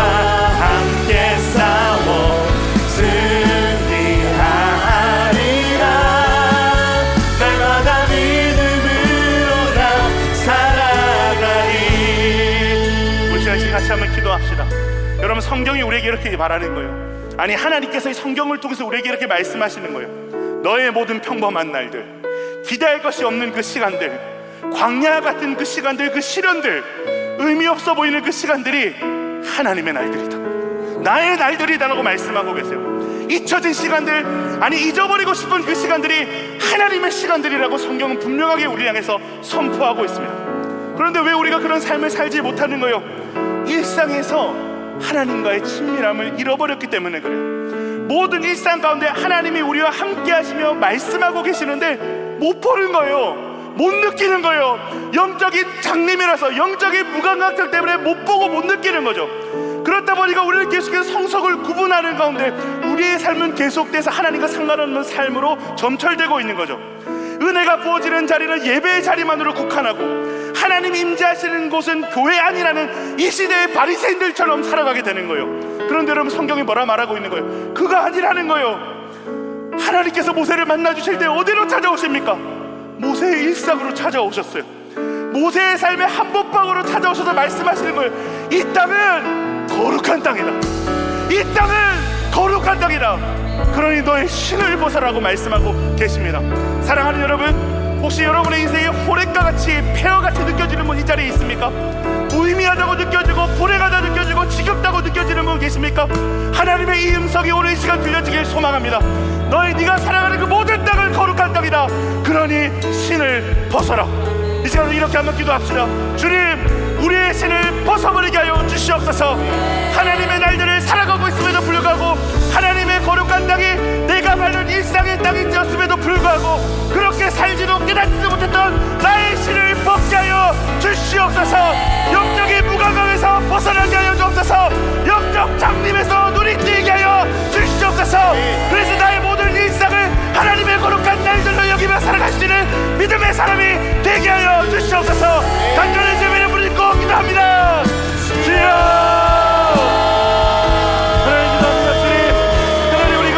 [SPEAKER 2] 함께 싸워 승리하리라. 날마다 믿음으로 나 살아가리.
[SPEAKER 1] 우리 시간 같이 한번 기도합시다. 여러분 성경이 우리에게 이렇게 말하는 거예요. 아니 하나님께서 이 성경을 통해서 우리에게 이렇게 말씀하시는 거예요. 너의 모든 평범한 날들, 기대할 것이 없는 그 시간들, 광야 같은 그 시간들, 그 시련들, 의미 없어 보이는 그 시간들이 하나님의 날들이다, 나의 날들이다라고 말씀하고 계세요. 잊혀진 시간들, 아니 잊어버리고 싶은 그 시간들이 하나님의 시간들이라고 성경은 분명하게 우리 향해서 선포하고 있습니다. 그런데 왜 우리가 그런 삶을 살지 못하는 거예요? 일상에서 하나님과의 친밀함을 잃어버렸기 때문에 그래요. 모든 일상 가운데 하나님이 우리와 함께 하시며 말씀하고 계시는데 못 보는 거예요. 못 느끼는 거예요. 영적인 장님이라서, 영적인 무감각증 때문에 못 보고 못 느끼는 거죠. 그렇다 보니까 우리는 계속해서 성석을 구분하는 가운데 우리의 삶은 계속돼서 하나님과 상관없는 삶으로 점철되고 있는 거죠. 은혜가 부어지는 자리는 예배의 자리만으로 국한하고 하나님 임재하시는 곳은 교회 아니라는 이 시대의 바리새인들처럼 살아가게 되는 거예요. 그런데 여러분 성경이 뭐라 말하고 있는 거예요? 그가 아니라는 거예요. 하나님께서 모세를 만나주실 때 어디로 찾아오십니까? 모세의 일상으로 찾아오셨어요. 모세의 삶의 한복방으로 찾아오셔서 말씀하시는 거예요. 이 땅은 거룩한 땅이다. 이 땅은 거룩한 땅이다. 그러니 너의 신을 벗어라고 말씀하고 계십니다. 사랑하는 여러분, 혹시 여러분의 인생에 호렙과 같이 폐허같이 느껴지는 분 이 자리에 있습니까? 무의미하다고 느껴지고 불행하다 느껴지고 지겹다고 느껴지는 분 계십니까? 하나님의 이 음성이 오늘 이 시간 들려지길 소망합니다. 네가 살아가는 그 모든 땅은 거룩한 땅이다. 그러니 신을 벗어라. 이 시간 이렇게 한번 기도합시다. 주님, 우리의 신을 벗어버리게 하여 주시옵소서. 하나님의 날들을 살아가고 있음에도 불구하고 하나님의 거룩한 땅이 내가 밟는 일상의 땅이 되었음에도 불구하고 그렇게 살지도 깨닫지도 못했던 나의 신을 벗게 하여 주시옵소서. 영적인 무감각에서 벗어나게 하여 주옵소서. 영적 장님에서 눈이 띄게 하여 주시옵소서. 그래서 나의 모든 일상을 하나님의 거룩한 날들로 여기며 살아갈 수 있는 믿음의 사람이 되게 하여 주시옵소서. 간절히 주님의 이름으로 믿고 기도합니다. 주여, 하나님 기도합니다. 주님, 하나님 우리가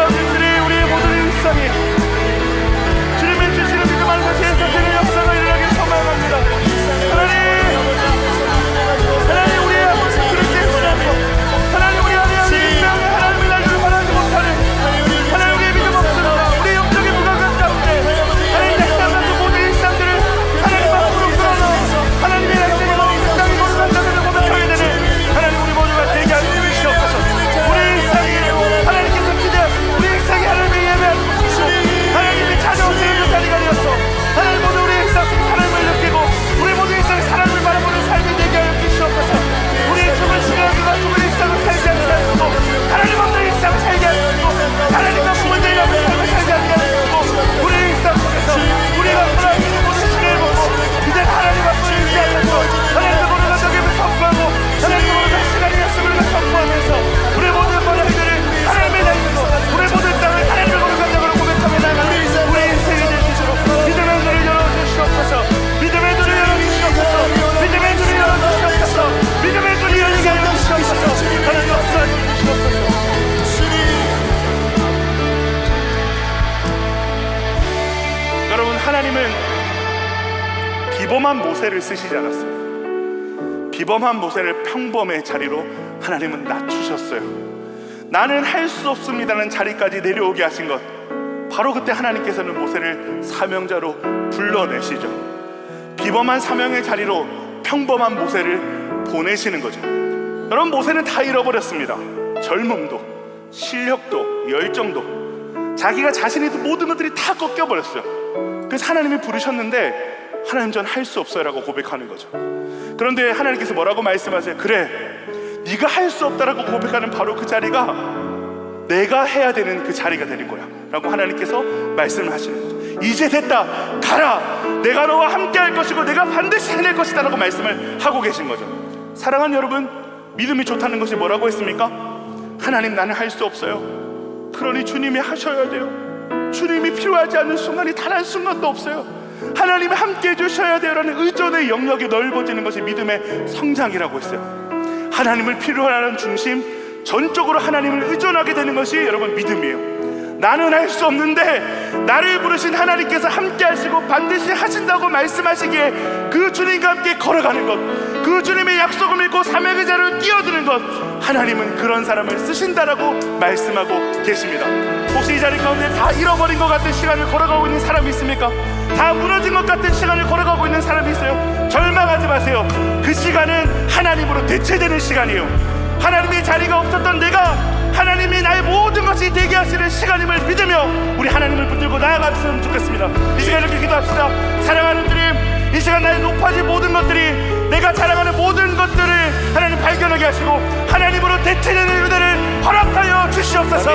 [SPEAKER 1] 비범한 모세를 쓰시지 않았어요. 비범한 모세를 평범의 자리로 하나님은 낮추셨어요. 나는 할 수 없습니다는 자리까지 내려오게 하신 것, 바로 그때 하나님께서는 모세를 사명자로 불러내시죠. 비범한 사명의 자리로 평범한 모세를 보내시는 거죠. 여러분, 모세는 다 잃어버렸습니다. 젊음도, 실력도, 열정도, 자기가 자신이 모든 것들이 다 꺾여버렸어요. 그래서 하나님이 부르셨는데 하나님, 전 할 수 없어요 라고 고백하는 거죠. 그런데 하나님께서 뭐라고 말씀하세요? 그래, 네가 할 수 없다라고 고백하는 바로 그 자리가 내가 해야 되는 그 자리가 되는 거야 라고 하나님께서 말씀을 하시는 거죠. 이제 됐다, 가라, 내가 너와 함께 할 것이고 내가 반드시 해낼 것이다 라고 말씀을 하고 계신 거죠. 사랑하는 여러분, 믿음이 좋다는 것이 뭐라고 했습니까? 하나님, 나는 할 수 없어요. 그러니 주님이 하셔야 돼요. 주님이 필요하지 않는 순간이 단 한순간도 없어요. 하나님이 함께 해주셔야 돼요 라는 의존의 영역이 넓어지는 것이 믿음의 성장이라고 했어요. 하나님을 필요로 하는 중심, 전적으로 하나님을 의존하게 되는 것이 여러분 믿음이에요. 나는 할 수 없는데 나를 부르신 하나님께서 함께 하시고 반드시 하신다고 말씀하시기에 그 주님과 함께 걸어가는 것, 그 주님의 약속을 믿고 사명의 자리를 뛰어드는 것, 하나님은 그런 사람을 쓰신다라고 말씀하고 계십니다. 혹시 이 자리 가운데 다 잃어버린 것 같은 시간을 걸어가고 있는 사람이 있습니까? 다 무너진 것 같은 시간을 걸어가고 있는 사람이 있어요? 절망하지 마세요. 그 시간은 하나님으로 대체되는 시간이에요. 하나님의 자리가 없었던 내가 하나님이 나의 모든 것이 되게 하시는 시간임을 믿으며 우리 하나님을 붙들고 나아갔으면 좋겠습니다. 이 시간 이렇게 기도합시다. 사랑하는 주님, 이 시간 나의 높아진 모든 것들이, 내가 자랑하는 모든 것들을 하나님 발견하게 하시고 하나님으로 대체되는 은혜를 허락하여 주시옵소서.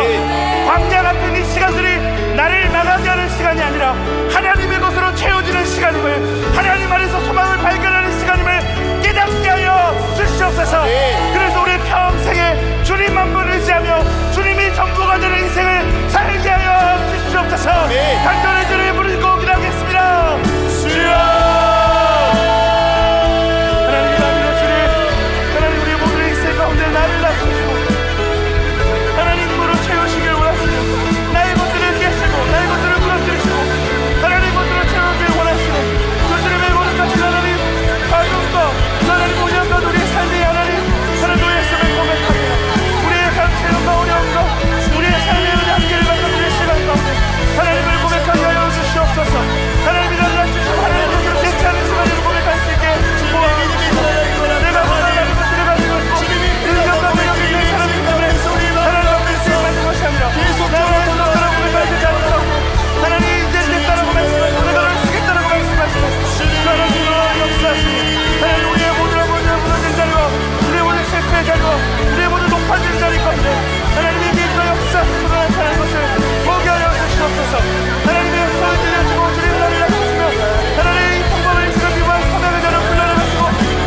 [SPEAKER 1] 광야 같은 이 시간들이 나를 나가게 하는 시간이 아니라 하나님의 것으로 채워지는 시간임을, 하나님 안에서 소망을 발견하는 시간임을 깨닫게 하여 주시옵소서. 그래서 우리 평생에 주님만을 의지하며 주님이 전부가 되는 인생을 살게 하여 주시옵소서. 간절히 주를 부르고 기도하겠습니다. 주여, 하나님 나를 주님, 하나님 우리 모든 인생 가운데 나를 낮추시고 하나님으로 채우시길 원하시고 나의 것들을 깨시고 나의 것들을 무너뜨리시고 하나님 것들을 채우길 원하시고 그 주님의 모든 것을 하나님 가정과 하나님 운영과 우리의 삶의 하나님 노예 속을 고백합니다. 우리의 강체력과 어려움과 우리의 삶의 은혜 함께를 받는 시간 가운데 하나님을 고백하게 하여 주시옵소서. 하나님이 나를 낮추시고 하나님을 대체하는 시간을 고백할 수 있게 도와주시옵소서. 내가 원하는 것들을 가지고 있고 인격과 매력이 있는 사람이기 때문에 하나님 앞에 쓰임받는 것이 아니라 나를 했었다라고 고백할 때 않으라고 하나님 이제 됐다라고 말씀하시고 내가 너를 쓰겠다라고 말씀하시고 하나님으로 역사하시니 하나님 우리의 모든 무너진 자리와 우리의 모든 실패의 자리와 우리의 모든 높아진 자리 가운데 하나님의 믿음과 역사하시고 나타나는 것을 보게 하여 주시옵소서. 하나님의 역사를 들려주고 주님 나를 낮추시며 하나님의 이 평범한 인생을 비유한 사명의 자를 불러내가지고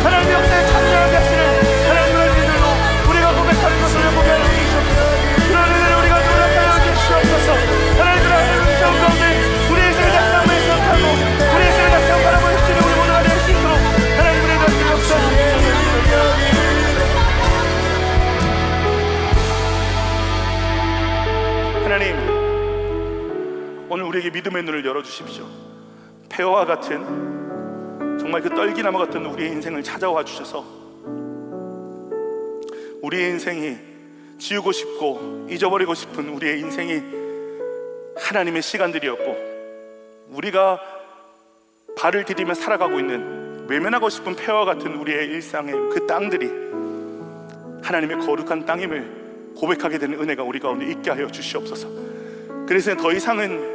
[SPEAKER 1] 하나님의 역사에 참여하게 하시는 하나님의 믿음으로 우리가 고백하는 것을 보게 하여 주시옵소서. 그런 은혜를 우리가 노력하여 주시옵소서. 하나님의 하나님의 시험 가운데 우리의 인생을 다시 한번 생각하고 우리의 인생을 다시 한번 바라볼 수 있는 우리 모두가 될 수 있도록 하나님의 은혜를 역사하시옵소서. 하나님, 오늘 우리에게 믿음의 눈을 열어주십시오. 폐허와 같은 정말 그 떨기나무 같은 우리의 인생을 찾아와 주셔서 우리의 인생이 지우고 싶고 잊어버리고 싶은 우리의 인생이 하나님의 시간들이었고 우리가 발을 디디며 살아가고 있는 외면하고 싶은 폐허와 같은 우리의 일상의 그 땅들이 하나님의 거룩한 땅임을 고백하게 되는 은혜가 우리 가운데 있게 하여 주시옵소서. 그래서 더 이상은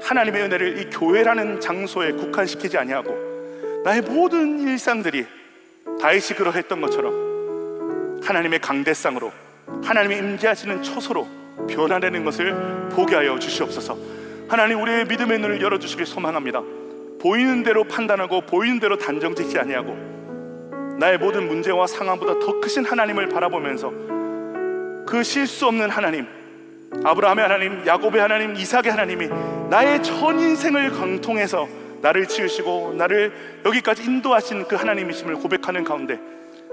[SPEAKER 1] 하나님의 은혜를 이 교회라는 장소에 국한시키지 아니하고 나의 모든 일상들이 다윗이 그러했던 것처럼 하나님의 강대상으로 하나님의 임재하시는 처소로 변화되는 것을 보게 하여 주시옵소서. 하나님, 우리의 믿음의 눈을 열어주시길 소망합니다. 보이는 대로 판단하고 보이는 대로 단정짓지 아니하고 나의 모든 문제와 상황보다 더 크신 하나님을 바라보면서 그 실수 없는 하나님, 아브라함의 하나님, 야곱의 하나님, 이삭의 하나님이 나의 전 인생을 관통해서 나를 지으시고 나를 여기까지 인도하신 그 하나님이심을 고백하는 가운데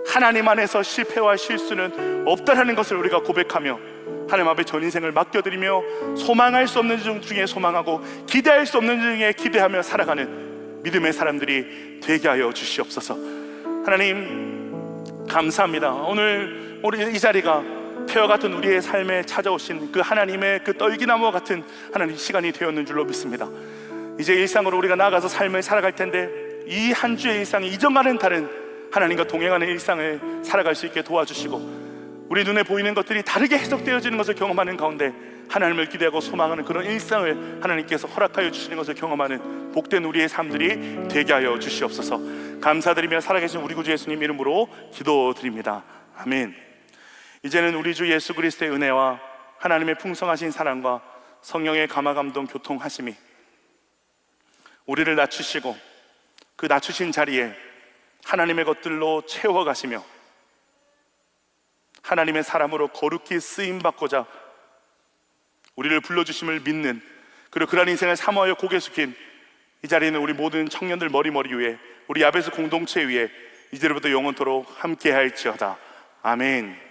[SPEAKER 1] 하나님 안에서 실패와 실수는 없다라는 것을 우리가 고백하며 하나님 앞에 전 인생을 맡겨드리며 소망할 수 없는 중에 소망하고 기대할 수 없는 중에 기대하며 살아가는 믿음의 사람들이 되게 하여 주시옵소서. 하나님 감사합니다. 오늘 우리 이 자리가 태와 같은 우리의 삶에 찾아오신 그 하나님의 그 떨기나무와 같은 하나님 시간이 되었는 줄로 믿습니다. 이제 일상으로 우리가 나아가서 삶을 살아갈 텐데, 이 한 주의 일상이 이전과는 다른 하나님과 동행하는 일상을 살아갈 수 있게 도와주시고, 우리 눈에 보이는 것들이 다르게 해석되어지는 것을 경험하는 가운데 하나님을 기대하고 소망하는 그런 일상을 하나님께서 허락하여 주시는 것을 경험하는 복된 우리의 삶들이 되게 하여 주시옵소서. 감사드리며 살아계신 우리 구주 예수님 이름으로 기도드립니다. 아멘. 이제는 우리 주 예수 그리스도의 은혜와 하나님의 풍성하신 사랑과 성령의 감화감동 교통하심이 우리를 낮추시고 그 낮추신 자리에 하나님의 것들로 채워가시며 하나님의 사람으로 거룩히 쓰임받고자 우리를 불러주심을 믿는, 그리고 그런 인생을 사모하여 고개 숙인 이 자리에는 우리 모든 청년들 머리 위에, 우리 야베스 공동체 위에 이제로부터 영원토록 함께 할지어다. 아멘.